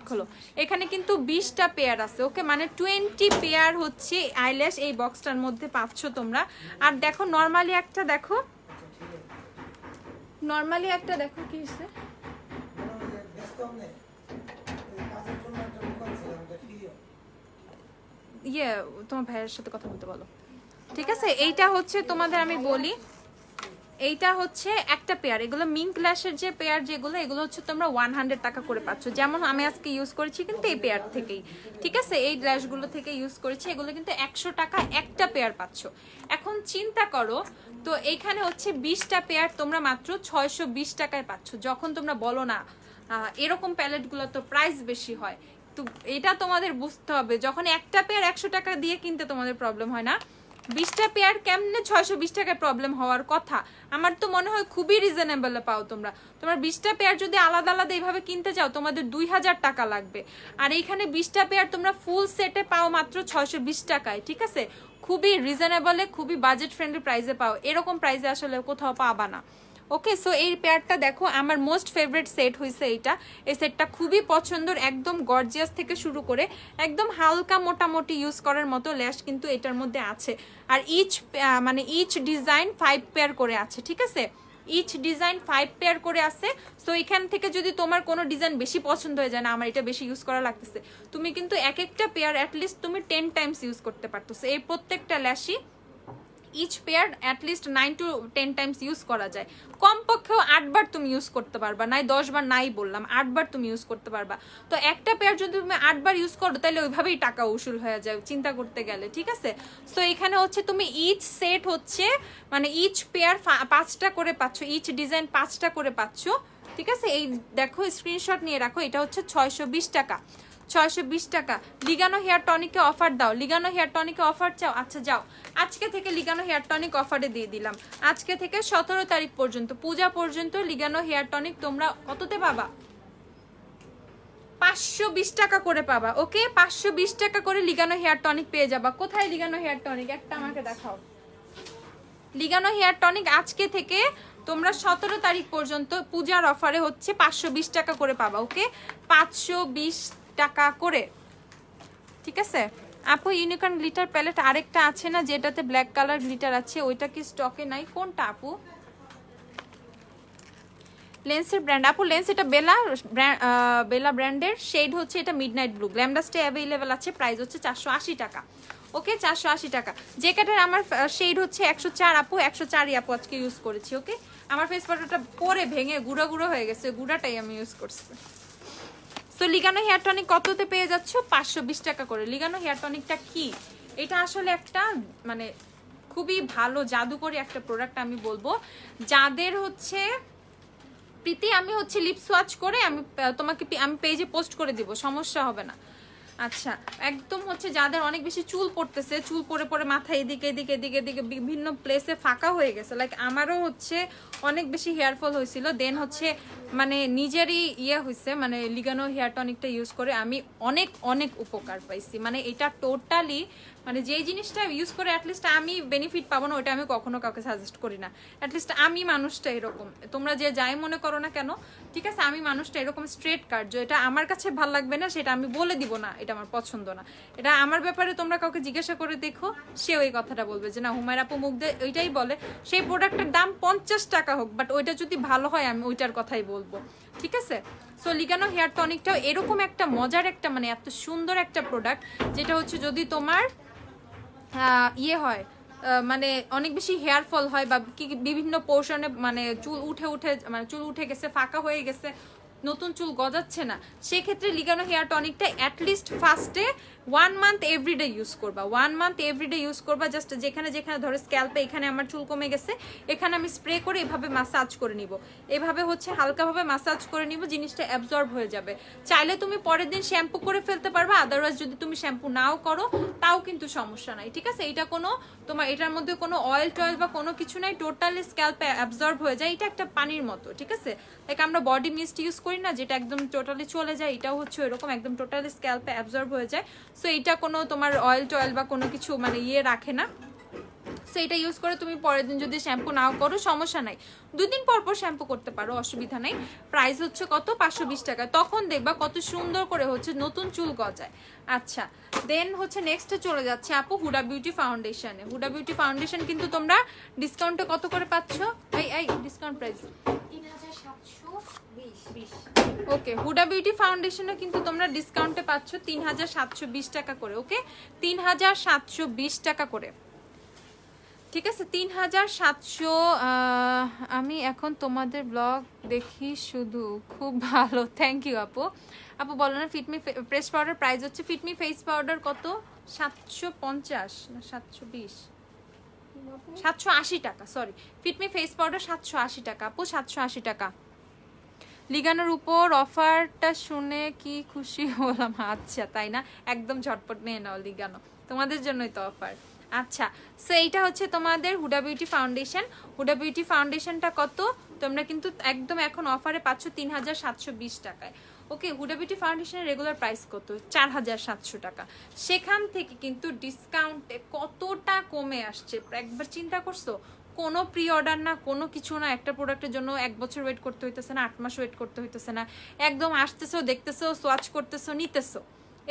খোলো, এখানে কিন্তু 20টা পেয়ার আছে। ওকে, মানে 20 পেয়ার হচ্ছে আইল্যাশ এই বক্সটার মধ্যে পাচ্ছ তোমরা। আর দেখো নরমালি একটা দেখো কি হচ্ছে, তোমার ভাইয়ের সাথে কথা বলতে বলো, ঠিক আছে। এইটা হচ্ছে তোমাদের আমি বলি, এইটা হচ্ছে একটা পেয়ার। এগুলো মিঙ্ক ল্যাশের যে পেয়ার যেগুলো, এগুলো হচ্ছে তোমরা 100 টাকা করে পাচ্ছ। যেমন আমি আজকে ইউজ করেছি কিন্তু এই পেয়ার থেকেই, ঠিক আছে, এই ল্যাশগুলো থেকে ইউজ করেছি। এগুলো কিন্তু 100 টাকা একটা পেয়ার পাচ্ছ। এখন চিন্তা করো, তো এইখানে হচ্ছে 20টা পেয়ার তোমরা মাত্র 620 টাকায় পাচ্ছ। যখন তোমরা বলো না এরকম প্যালেটগুলো তো প্রাইস বেশি হয়, তো এটা তোমাদের বুঝতে হবে। যখন একটা পেয়ার 100 টাকা দিয়ে কিনতে তোমাদের প্রবলেম হয় না, 20টা পেয়ার কেমনে 620 টাকায় প্রবলেম হওয়ার কথা? আমার তো মনে হয় খুবই রিজনেবল পাও তোমরা। 20টা পেয়ার যদি আলাদা আলাদা এইভাবে কিনতে চাও তোমাদের 2000 টাকা লাগবে। আর এইখানে 20টা পেয়ার তোমরা ফুল সেটে পাও মাত্র 620 টাকায়, ঠিক আছে। খুবই রিজনেবলে, খুবই বাজেট ফ্রেন্ডলি প্রাইসে পাও। এরকম প্রাইসে আসলে কোথাও পাবা না। ওকে, সো এই পেয়ারটা দেখো, আমার মোস্ট ফেভারিট সেট হয়েছে এইটা। এই সেটটা খুবই পছন্দের, একদম গর্জিয়াস থেকে শুরু করে একদম হালকা মোটামুটি ইউজ করার মতো ল্যাশ কিন্তু এটার মধ্যে আছে। আর ইচ ডিজাইন 5 পেয়ার করে আছে, ঠিক আছে। ইচ ডিজাইন 5 পেয়ার করে আছে। সো এখান থেকে যদি তোমার কোনো ডিজাইন বেশি পছন্দ হয়ে যায় না, আমার এটা বেশি ইউজ করা লাগতেছে, তুমি কিন্তু এক একটা পেয়ার অ্যাটলিস্ট তুমি 10 টাইমস ইউজ করতে পারতেছো। এই প্রত্যেকটা ল্যাশই each pair at least 9 to 10 times use করা যায়। কমপক্ষেও 8 বার তুমি ইউজ করতে পারবা, নাই 10 বার নাই বললাম, 8 বার তুমি ইউজ করতে পারবা। তো একটা পেয়ার যদি তুমি 8 বার ইউজ করো তাহলে ওইভাবেই টাকা উসুল হয়ে যায় চিন্তা করতে গেলে, ঠিক আছে। সো এখানে হচ্ছে তুমি ইচ সেট হচ্ছে মানে ইচ পেয়ার 5টা করে পাচ্ছ, ইচ ডিজাইন 5টা করে পাচ্ছ, ঠিক আছে। এই দেখো স্ক্রিনশট নিয়ে রাখো, এটা হচ্ছে 620 টাকা। 620 টাকা। লিগানো হেয়ার টনিকে অফার দাও। লিগানো হেয়ার টনিকে অফার চাও? আচ্ছা যাও, আজকে থেকে লিগানো হেয়ার টনিক অফারে দিয়ে দিলাম। আজকে থেকে 17 তারিখ পর্যন্ত, পূজা পর্যন্ত লিগানো হেয়ার টনিক তোমরা কততে পাবা? 520 টাকা করে পাবা। ওকে, 520 টাকা করে লিগানো হেয়ার টনিক পেয়ে যাবা। কোথায় লিগানো হেয়ার টনিক? একটা আমাকে দেখাও। লিগানো হেয়ার টনিক আজকে থেকে তোমরা 17 তারিখ পর্যন্ত পূজার অফারে হচ্ছে 520 টাকা করে পাবা। ওকে, 520 টাকা করে, ঠিক আছে। আপু ইউনিকর্ন গ্লিটার প্যালেট আরেকটা আছে না যেটাতে ব্ল্যাক কালার গ্লিটার আছে, ওইটা কি স্টকে নাই? কোনটা আপু? লেন্সের ব্র্যান্ড আপু, লেন্স এটা বেলা ব্র্যান্ডের, শেড হচ্ছে এটা মিডনাইট ব্লু। গ্ল্যামডাস্টে অ্যাভেলেবেল আছে, প্রাইস হচ্ছে 480 টাকা। ওকে 480 টাকা। জ্যাকেটের আমার শেড হচ্ছে 104 আপু, 104ই আপু আজকে ইউজ করেছি। ওকে, আমার ফেস পাউডারটা পরে ভেঙে গুঁড়ো গুঁড়ো হয়ে গেছে, গুঁড়াটাই আমি ইউজ করছি। তো লিগানো হেয়ার টনিক কততে পেয়ে যাচ্ছ? 520 টাকা করে। লিগানো হেয়ার টনিকটা কি, এটা আসলে একটা মানে খুবই ভালো জাদুকরি একটা প্রোডাক্ট আমি বলবো। যাদের হচ্ছে প্রীতি, আমি হচ্ছে লিপ সোয়াচ করে আমি তোমাকে আমি পেজে পোস্ট করে দিব, সমস্যা হবে না। আচ্ছা, একদম হচ্ছে যাদের অনেক বেশি চুল পড়তেছে, চুল পরে পরে মাথা এদিকে এদিকে এদিকে এদিকে বিভিন্ন প্লেসে ফাঁকা হয়ে গেছে, লাইক আমারও হচ্ছে অনেক বেশি হেয়ার ফল হয়েছিল, দেন হচ্ছে মানে নিজেরই ইয়ে হয়েছে, মানে লিগানো হেয়ার টনিকটা ইউজ করে আমি অনেক অনেক উপকার পাইছি। মানে এটা টোটালি মানে যেই জিনিসটা ইউজ করে অ্যাটলিস্ট আমি বেনিফিট পাবো না, ওইটা আমি কখনো কাউকে সাজেস্ট করি না। অ্যাটলিস্ট আমি মানুষটা এরকম, তোমরা যে যাই মনে করো না কেন, ঠিক আছে, আমি মানুষটা এরকম স্ট্রেট কাট, যে এটা আমার কাছে ভাল লাগবে না সেটা আমি বলে দিব না, এটা আমার পছন্দ না। এটা আমার ব্যাপারে তোমরা কাউকে জিজ্ঞাসা করে দেখো, সে ওই কথাটা বলবে যে না হুমায়রা আপু মুখ দিয়ে ওইটাই বলে, সেই প্রোডাক্টের দাম 50 টাকা হোক, বাট ওইটা যদি ভালো হয় আমি ওইটার কথাই বলবো, ঠিক আছে। সো লিগানো হেয়ার টনিকটাও এরকম একটা মজার একটা মানে এত সুন্দর একটা প্রোডাক্ট, যেটা হচ্ছে যদি তোমার ইয়ে হয় মানে অনেক বেশি হেয়ার ফল হয় বা কি বিভিন্ন পোর্শনে মানে চুল উঠে উঠে মানে চুল উঠে গেছে, ফাঁকা হয়ে গেছে, নতুন চুল গজাচ্ছে না, সেক্ষেত্রে লিগানো হেয়ার টনিকটা অ্যাটলিস্ট ফার্স্টে 1 মান্থ এভরিডে ইউজ করবা, 1 মান্থ এভরিডে ইউজ করবা। জাস্ট যেখানে যেখানে ধরো স্ক্যাল্পে এখানে আমার চুল কমে গেছে, এখানে আমি স্প্রে করে এভাবে মাসাজ করে নিব, এভাবে হচ্ছে হালকাভাবে মাসাজ করে নিব, জিনিসটা অ্যাবজর্ব হয়ে যাবে। চাইলে তুমি পরের দিন শ্যাম্পু করে ফেলতে পারবা, আদারওয়াইজ যদি তুমি শ্যাম্পু নাও করো তাও কিন্তু সমস্যা নাই, ঠিক আছে। এটা কোনো তোমার এটার মধ্যে কোনো অয়েল টয়েল বা কোনো কিছু নাই, টোটালি স্ক্যাল্পে অ্যাবজর্ব হয়ে যায়, এটা একটা পানির মতো, ঠিক আছে। লাইক আমরা বডি মিস্ট ইউজ করি না, যেটা একদম টোটালি চলে যায়, এটাও হচ্ছে এরকম একদম টোটালি স্ক্যাল্পে অ্যাবজর্ব হয়ে যায়। সো এটা কোনো তোমার অয়েল টয়েল বা কোনো কিছু মানে ইয়ে রাখে না। সো এটা ইউজ করে তুমি পরের দিন যদি শ্যাম্পু নাও করো সমস্যা নাই, 2 দিন পর পর শ্যাম্পু করতে পারো, অসুবিধা নাই। প্রাইস হচ্ছে কত? 520 টাকা। তখন দেখবা কত সুন্দর করে হচ্ছে নতুন চুল গজায়। আচ্ছা, দেন হচ্ছে নেক্সটে চলে যাচ্ছে আপু হুডা বিউটি ফাউন্ডেশনে। হুডা বিউটি ফাউন্ডেশন কিন্তু তোমরা ডিসকাউন্টে কত করে পাচ্ছ? এই ডিসকাউন্ট প্রাইস 3720। ওকে, হুডা বিউটি ফাউন্ডেশনে কিন্তু তোমরা ডিসকাউন্টে পাচ্ছ 3720 টাকা করে। ওকে, 3720 টাকা করে, ঠিক আছে। 3700। আমি এখন তোমাদের ব্লগ দেখি শুধু, খুব ভালো, থ্যাংক ইউ আপু। আপু বলো না ফিটমি প্রেস পাউডার প্রাইস হচ্ছে, ফিটমি ফেস পাউডার কত? 750 না 720, 780 টাকা, সরি। ফিটমি ফেস পাউডার 780 টাকা আপু, 780 টাকা। লিগানোর উপর অফারটা শুনে কি খুশি হলাম। আচ্ছা তাই না, একদম ঝটপট নিয়ে নাও লিগানো, তোমাদের জন্যই তো অফার। আচ্ছা, সো এইটা হচ্ছে তোমাদের Huda beauty foundation. Huda beauty ফাউন্ডেশনটা কত? তোমরা কিন্তু একদম এখন অফারে পাচ্ছ 3720 টাকায়। ওকে, হুডা বিউটি ফাউন্ডেশনের রেগুলার প্রাইস কত? 4700 টাকা। সেখান থেকে কিন্তু ডিসকাউন্টে কতটা কমে আসছে একবার চিন্তা করছো? কোনো প্রি অর্ডার না, কোনো কিছু না, একটা প্রোডাক্টের জন্য 1 বছর ওয়েট করতে হইতেছে না, 8 মাস ওয়েট করতে হইতেছে না, একদম আসতেছো, দেখতেছো, সোয়াচ করতেছো, নিতেছো।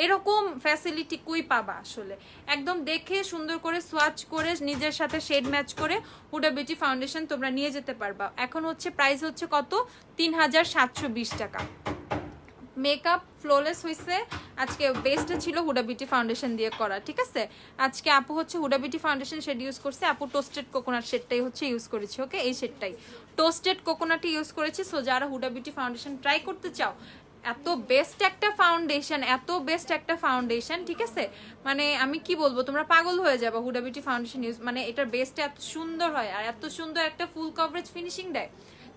এরকম ফ্যাসিলিটি কই পাবা আসলে? একদম দেখে সুন্দর করে সোয়াচ করে নিজের সাথে শেড ম্যাচ করে হুডা বিউটি ফাউন্ডেশন তোমরা নিয়ে যেতে পারবা। এখন হচ্ছে প্রাইস হচ্ছে কত? 3720 টাকা। মেকআপ ফ্লোলেস হয়েছে আজকে, বেস্টে ছিল হুডা বিউটি ফাউন্ডেশন দিয়ে করা, ঠিক আছে। আজকে আপু হচ্ছে Huda beauty foundation shade use করছে, আপু টোস্টেড কোকোনাট শেডটাই হচ্ছে ইউজ করেছে। ওকে, এই শেডটাই টোস্টেড কোকোনাটই ইউজ করেছি। সো যারা হুডা বিউটি ফাউন্ডেশন ট্রাই করতে চাও, এত বেস্ট একটা ফাউন্ডেশন, এত বেস্ট একটা ফাউন্ডেশন, ঠিক আছে, মানে আমি কি বলবো, তোমরা পাগল হয়ে যাবে হুডা বিউটি ফাউন্ডেশন ইউজ, মানে এটার বেস্টটা এত সুন্দর হয় আর এত সুন্দর একটা ফুল কভারেজ ফিনিশিং দেয়,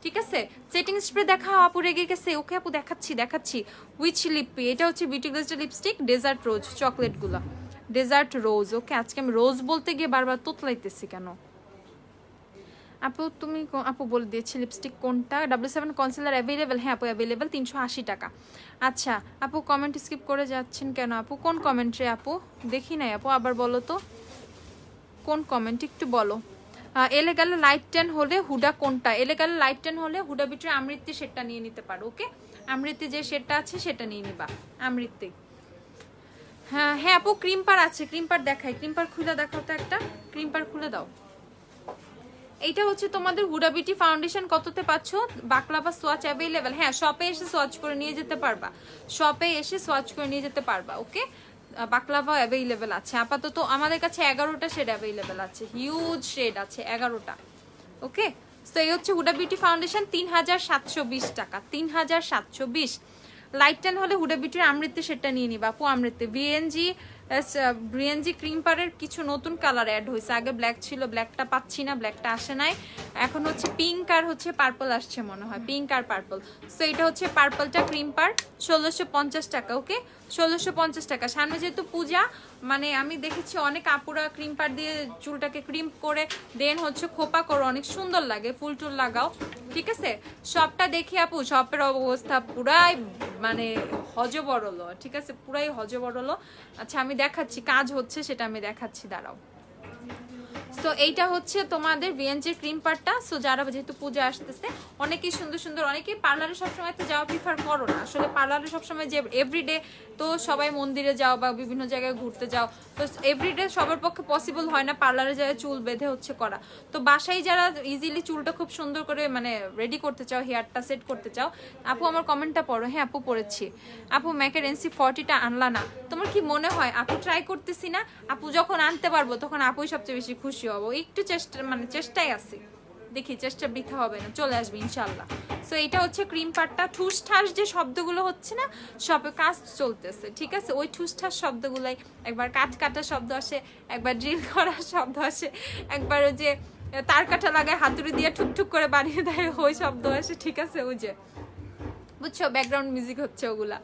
ঠিক আছে। সেটিং স্প্রে দেখাও, আপু রেগে গেছে। ওকে আপু দেখাচ্ছি। উইচ লিপি, এটা হচ্ছে বিউটি গ্লেজের লিপস্টিক, ডেজার্ট রোজ, চকলেট গুলা ডেজার্ট রোজ। ওকে, আজকে আমি রোজ বলতে গিয়ে বারবার তোতলাইতেছি কেন? আপু তুমি আপু বলে দিয়েছি লিপস্টিক কোনটা। W7 concealer available? হ্যাঁ আপু অ্যাভেলেবেল, 380 টাকা। আচ্ছা আপু কমেন্ট স্কিপ করে যাচ্ছেন কেন আপু? কোন কমেন্টে আপু? দেখি নাই আপু, আবার বলো তো কোন কমেন্ট, একটু বলো। এলে গেলে লাইট 10 হলে হুডা কোনটা? এলে গেলে লাইট 10 হলে হুডা বিউটির আমৃত্যু শেডটা নিয়ে নিতে পারো। ওকে, আমৃত্যু যে শেডটা আছে সেটা নিয়ে নিবা, আমৃত্যু। হ্যাঁ হ্যাঁ আপু ক্রিম পার আছে, ক্রিম পার দেখাই, ক্রিম পার খুলে দেখাও তো একটা, ক্রিম পার খুলে দাও। এইটা হচ্ছে তোমাদের হুডা বিউটি ফাউন্ডেশন কততে পাচ্ছ? Baklava swatch available. হ্যাঁ, শপে এসে সোয়াচ করে নিয়ে যেতে পারবা, শপে এসে সোয়াচ করে নিয়ে যেতে পারবা। ওকে, বাকলাভা অ্যাভেলেবেল আছে আপাতত আমাদের কাছে 11টা শেড অ্যাভেলেবেল আছে, হিউজ শেড আছে 11টা। ওকে, তো এই হচ্ছে হুডা বিউটি ফাউন্ডেশন 3720 টাকা, 3720। লাইট টেন হলে হুডা বিউটির আমৃত্যু সেটা নিয়ে নিবা আপু, আমৃত্যু। বিএনজি ক্রিম পারের কিছু নতুন কালার অ্যাড হয়েছে, আগে ব্ল্যাক ছিল, ব্ল্যাকটা পাচ্ছি না, ব্ল্যাকটা আসে নাই, এখন হচ্ছে পিঙ্ক আর হচ্ছে পার্পল আসছে মনে হয়, পিঙ্ক আর পার্পল। সো এটা হচ্ছে পার্পলটা ক্রিম পার 1650 টাকা। ওকে, 1650 টাকা। সামনে যেহেতু পূজা, মানে আমি দেখেছি অনেক আপুরা ক্রিম পার দিয়ে চুলটাকে ক্রিম করে দেন হচ্ছে খোপা করো, অনেক সুন্দর লাগে, ফুল টুল লাগাও, ঠিক আছে। শপটা দেখি আপু, শপের অবস্থা পুরাই মানে হজবরল, ঠিক আছে, পুরাই হজবরল। আচ্ছা আমি দেখাচ্ছি, কাজ হচ্ছে সেটা আমি দেখাচ্ছি, দাঁড়াও। সো এইটা হচ্ছে তোমাদের বিএনজির ক্রিম পারটা। সো যারা যেহেতু পূজা আসতেছে, অনেকেই সুন্দর সুন্দর, অনেকেই পার্লারে সবসময় তো যাওয়া প্রিফার করো না আসলে, পার্লারে সবসময় যে এভরিডে তো সবাই মন্দিরে যাও বা বিভিন্ন জায়গায় ঘুরতে যাও, তো এভরিডে সবার পক্ষে পসিবল হয় না পার্লারে যায় চুল বেঁধে হচ্ছে করা। তো বাসায় যারা ইজিলি চুলটা খুব সুন্দর করে মানে রেডি করতে চাও, হেয়ারটা সেট করতে চাও, আপু আমার কমেন্টটা পড়ো। হ্যাঁ আপু পড়েছি। আপু ম্যাকের NC40টা আনলা না, তোমার কি মনে হয়? আপু ট্রাই করতেছি না, আপু যখন আনতে পারবো তখন আপুই সবচেয়ে বেশি খুশি হবো। একটু চেষ্টা মানে চেষ্টায় আছি, দেখি চেষ্টা বৃথা হবে না, চলে আসবে ইনশাল্লাহ। সো এটা হচ্ছে ক্রিম পারটা। ঠুস ঠাস যে শব্দগুলো হচ্ছে না, সবে কাজ চলতেছে, ঠিক আছে, ওই ঠুস ঠাস শব্দগুলাই, একবার কাঠ কাটার শব্দ আসে, একবার ড্রিল করার শব্দ আসে, একবার ওই যে তার কাটা লাগায় হাতুড়ি দিয়ে ঠুকঠুক করে বানিয়ে দেয় ওই শব্দ আসে, ঠিক আছে, ওই যে বুঝছো ব্যাকগ্রাউন্ড মিউজিক হচ্ছে ওগুলা।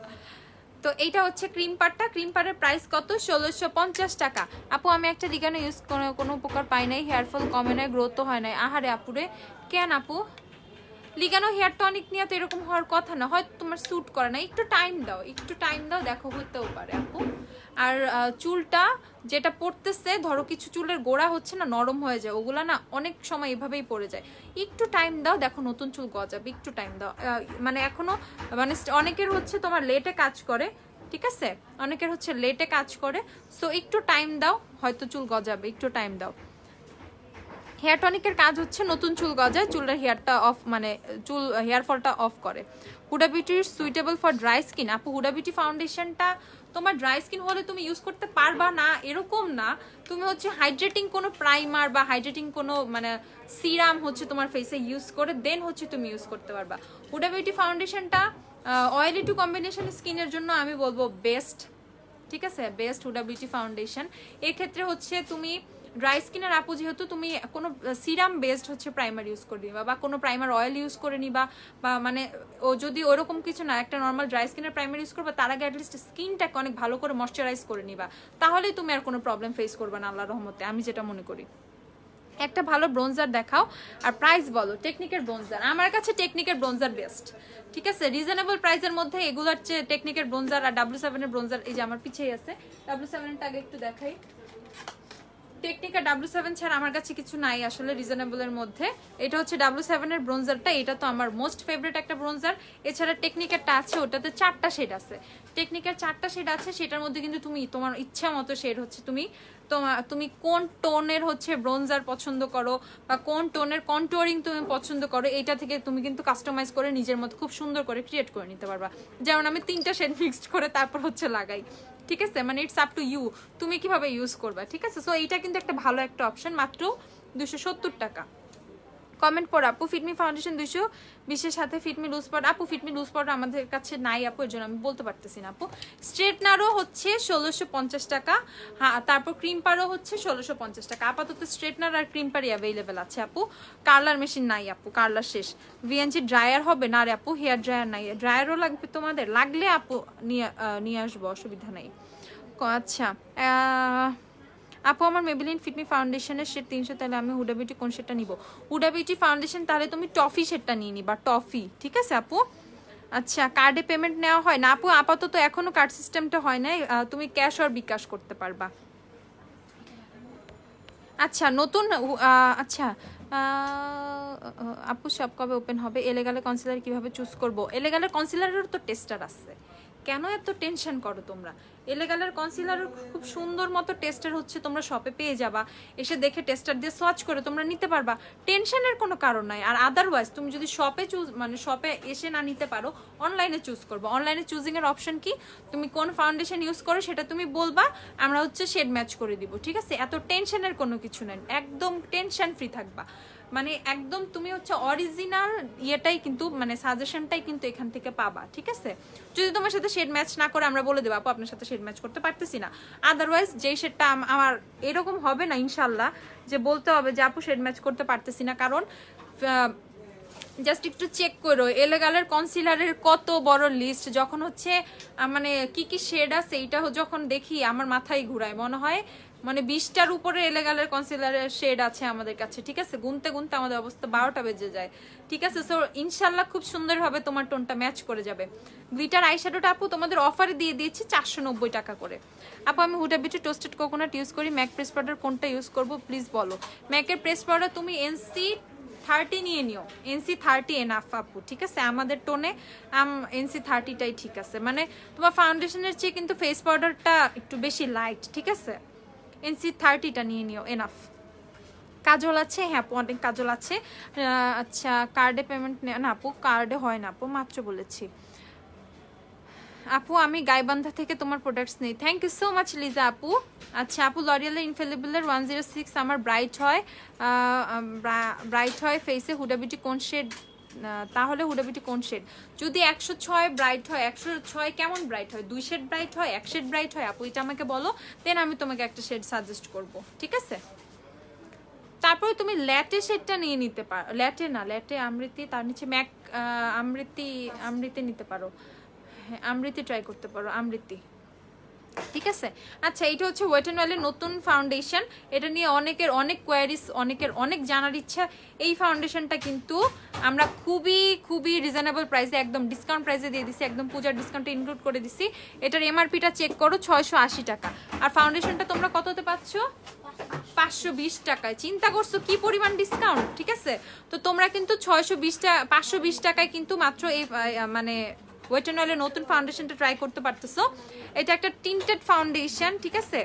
তো এইটা হচ্ছে ক্রিম পারটা। ক্রিম পারের প্রাইস কত? 1650 টাকা। আপু আমি একটা লিগানো ইউজ করে কোনো উপকার পাই নাই, হেয়ার ফল কমে নাই, গ্রোথও হয় নাই। আহারে আপুরে, কেন আপু? লিগানো হেয়ার টনিক নিয়ে তো এরকম হওয়ার কথা না, হয়তো তোমার স্যুট করে না, একটু টাইম দাও, একটু টাইম দাও, দেখো হতেও পারে আপু। আর চুলটা যেটা পড়তেছে, ধরো কিছু চুলের গোড়া হচ্ছে না নরম হয়ে যায়, ওগুলা না অনেক সময় এভাবেই পড়ে যায়, একটু টাইম দাও, দেখো নতুন চুল গজাবে, একটু টাইম দাও। মানে এখনো মানে অনেকের হচ্ছে তোমার লেটে কাজ করে, ঠিক আছে, অনেকের হচ্ছে লেটে কাজ করে, সো একটু টাইম দাও, হয়তো চুল গজাবে, একটু টাইম দাও। হেয়ার টনিকের কাজ হচ্ছে নতুন চুল গজায়, চুলের হেয়ারটা অফ মানে চুল হেয়ার ফলটা অফ করে। হুডা বিউটির সুইটেবল ফর ড্রাই স্কিন। আপু হুডা বিউটি ফাউন্ডেশনটা তোমার ড্রাই স্কিন হলে তুমি ইউজ করতে পারবা না এরকম না, তুমি হচ্ছে হাইড্রেটিং কোনো প্রাইমার বা হাইড্রেটিং কোনো মানে সিরাম হচ্ছে তোমার ফেসে ইউজ করে দেন হচ্ছে তুমি ইউজ করতে পারবা। হুডা বিউটি ফাউন্ডেশনটা অয়েলি টু কম্বিনেশন স্কিনের জন্য আমি বলবো বেস্ট, ঠিক আছে, বেস্ট হুডা বিউটি ফাউন্ডেশন। এক্ষেত্রে হচ্ছে তুমি ড্রাই স্কিনের আপু যেহেতু তুমি কোনো সিরাম বেসড হচ্ছে প্রাইমার ইউজ করে নিবা বা কোনো প্রাইমার অয়েল ইউজ করে নিবা, বা মানে ও যদি ওরকম কিছু না, একটা নর্মাল ড্রাই স্কিনের প্রাইমার ইউজ করবা, তার আগে অ্যাটলিস্ট স্কিনটাকে অনেক ভালো করে ময়শ্চারাইজ করে নিবা, তাহলেই তুমি আর কোনো প্রবলেম ফেস করবে না আল্লাহর রহমতে, আমি যেটা মনে করি। একটা ভালো ব্রোঞ্জার দেখাও আর প্রাইস বলো। টেকনিকের ব্রোঞ্জার, আমার কাছে টেকনিকের ব্রোঞ্জার বেস্ট, ঠিক আছে, রিজনেবল প্রাইসের মধ্যে এগুলোর চেয়ে টেকনিকের ব্রোঞ্জার আর W7 এর ব্রোঞ্জার, এই যে আমার পিছেই আছে W7 এর আগে একটু দেখাই। টেকনিকা W7 ছাড়া আমার কাছে কিছু নাই আসলে রিজনেবলের মধ্যে। এটা হচ্ছে W7 এর ব্রোঞ্জারটা, এটা তো আমার মোস্ট ফেভারিট একটা ব্রোঞ্জার। এছাড়া টেকনিকেরটা আছে, ওটাতে 4টা শেড আছে, টেকনিকের 4টা শেড আছে, সেটার মধ্যে কিন্তু তুমি তোমার ইচ্ছা মতো শেড হচ্ছে তুমি কোন টোনের হচ্ছে ব্রোঞ্জার পছন্দ করো বা কোন টোনের কন্টুরিং তুমি পছন্দ করো, এটা থেকে তুমি কিন্তু কাস্টমাইজ করে নিজের মতো খুব সুন্দর করে ক্রিয়েট করে নিতে পারবা। যেমন আমি 3টা শেড মিক্সড করে তারপর হচ্ছে লাগাই, ঠিক আছে, মানে ইটস আপ টু ইউ, তুমি কিভাবে ইউজ করবা, ঠিক আছে। সো এইটা কিন্তু একটা ভালো একটা অপশন, মাত্র 270 টাকা। কমেন্ট পড়ো আপু, ফিটমি ফাউন্ডেশন 220 সাথে ফিটমি লুজ পাউডার। আপু ফিটমি লুজ পাউডার আমাদের কাছে নাই আপু, এর জন্য আমি বলতে পারতেছি না আপু। স্ট্রেটনারও হচ্ছে 1650 টাকা, হ্যাঁ, তারপর ক্রিম পারও হচ্ছে 1650 টাকা। আপাতত স্ট্রেটনার আর ক্রিম পারই অ্যাভেলেবেল আছে আপু, কার্লার মেশিন নাই আপু, কার্লার শেষ। ভিএনজি ড্রায়ার হবে না রে আপু, হেয়ার ড্রায়ার নাই, ড্রায়ারও লাগবে তোমাদের, লাগলে আপু নিয়ে আসবো, অসুবিধা নেই। আচ্ছা আপু আমার মেবেলিন ফিটমি ফাউন্ডেশনের শেড 300, তাহলে আমি হুডা বিউটি কোন শেডটা নিব? হুডা বিউটি ফাউন্ডেশন তাহলে তুমি টফি শেডটা নিয়ে নিবা, টফি, ঠিক আছে আপু। আচ্ছা কার্ডে পেমেন্ট নেওয়া হয় না আপু? আপাতত এখনো কার্ড সিস্টেমটা হয় নাই, তুমি ক্যাশ আর বিকাশ করতে পারবা। আচ্ছা নতুন আচ্ছা আপু শপ কবে ওপেন হবে? এলেগালে কনসিলার কিভাবে চুজ করব? এলেগালের কনসিলারের তো টেস্টার আছে, কেন এত টেনশন করো তোমরা? এলেগালের কনসিলার খুব সুন্দর মতো টেস্টার হচ্ছে তোমরা শপে পেয়ে যাবা, এসে দেখে টেস্টার দিয়ে সোয়াচ করে তোমরা নিতে পারবা, টেনশনের কোনো কারণ নাই। আর আদারওয়াইজ তুমি যদি শপে মানে শপে এসে না নিতে পারো, অনলাইনে চুজ করবো। অনলাইনে চুজিং এর অপশন কি, তুমি কোন ফাউন্ডেশন ইউজ করো সেটা তুমি বলবা, আমরা হচ্ছে শেড ম্যাচ করে দিব, ঠিক আছে? এত টেনশনের কোনো কিছু নেই, একদম টেনশন ফ্রি থাকবা। মানে একদম তুমি হচ্ছে অরিজিনাল ইয়েটাই কিন্তু মানে সাজেশনটাই কিন্তু এখান থেকে পাবা, ঠিক আছে? যদি তোমার সাথে শেড ম্যাচ না করে আমরা বলে দেবো আপু আপনার সাথে শেড ম্যাচ করতে পারতেছি না। আদারওয়াইজ যেই শেডটা আমার এরকম হবে না ইনশাল্লাহ যে বলতে হবে যে আপু শেড ম্যাচ করতে পারতেছি না, কারণ জাস্ট একটু চেক করো এলেগালের কনসিলারের কত বড় লিস্ট, যখন হচ্ছে মানে কি কি শেড আছে এইটা যখন দেখি আমার মাথায় ঘুরায়, মনে হয় মানে 20টার উপরে এলেগালের কনসিলারের শেড আছে আমাদের কাছে, ঠিক আছে? গুনতে গুনতে আমাদের অবস্থা 12টা বেজে যায়, ঠিক আছে? সো ইনশাল্লাহ খুব সুন্দরভাবে তোমার টোনটা ম্যাচ করে যাবে। গ্লিটার আইশ্যাডোটা আপু তোমাদের অফারে দিয়ে দিয়েছি 490 টাকা করে। আপু আমি Hooda beauty toasted coconut use করি, ম্যাক প্রেস পাউডার কোনটা ইউজ করবো প্লিজ বলো। ম্যাকের প্রেস পাউডার তুমি NC30 নিয়ে নিও, NC30 এনাফ আপু, ঠিক আছে? আমাদের টোনে NC30টাই ঠিক আছে, মানে তোমার ফাউন্ডেশনের চেয়ে কিন্তু ফেস পাউডারটা একটু বেশি লাইট, ঠিক আছে? NC30টা নিয়ে নিও, এনাফ। কাজল আছে, হ্যাঁ আপু অনেক কাজল আছে। আচ্ছা কার্ডে পেমেন্ট না আপু, কার্ডে হয় না আপু, মাত্র বলেছি। আপু আমি গাইবান্ধা থেকে তোমার প্রোডাক্টস নেই, thank you so much Liza আপু। আচ্ছা আপু লরিয়ালের ইনফেলিবলের 106 আমার ব্রাইট হয় ফেসে, হুডা বিউটি কোন শেড? তাহলে হুডা বিউটি কোন শেড? যদি 106 ব্রাইট হয়, 106 কেমন ব্রাইট হয়? 2 শেড ব্রাইট হয়, 1 শেড ব্রাইট হয় আপু, এটা আমাকে বলো, দেন আমি তোমাকে একটা শেড সাজেস্ট করব, ঠিক আছে? তারপরে তুমি ল্যাটে শেডটা নিয়ে নিতে পারো, ল্যাটে না, ল্যাটে আমৃতি, তার নিচে ম্যাক আমৃতি নিতে পারো, হ্যাঁ আমৃতি ট্রাই করতে পারো, আমৃতি, ঠিক আছে? আচ্ছা এটা হচ্ছে ওয়েট অ্যান্ড ওয়েলের নতুন ফাউন্ডেশন, এটা নিয়ে অনেকের অনেক কোয়ারিজ, অনেকের অনেক জানার ইচ্ছা। এই ফাউন্ডেশনটা কিন্তু আমরা খুবই খুবই রিজনেবল প্রাইসে, একদম ডিসকাউন্ট প্রাইসে দিয়ে দিছি, একদম পূজার ডিসকাউন্টে ইনক্লুড করে দিছি। এটার এমআরপিটা চেক করো 680 টাকা, আর ফাউন্ডেশনটা তোমরা কততে পাচ্ছ? 520 টাকায়। চিন্তা করছো কি পরিমাণ ডিসকাউন্ট, ঠিক আছে? তো তোমরা কিন্তু 520 টাকায় কিন্তু মাত্র এই মানে ওয়েট অ্যান্ড ওয়েলের নতুন ফাউন্ডেশনটা ট্রাই করতে পারতেছো। এটা একটা টিন্টেড ফাউন্ডেশন, ঠিক আছে?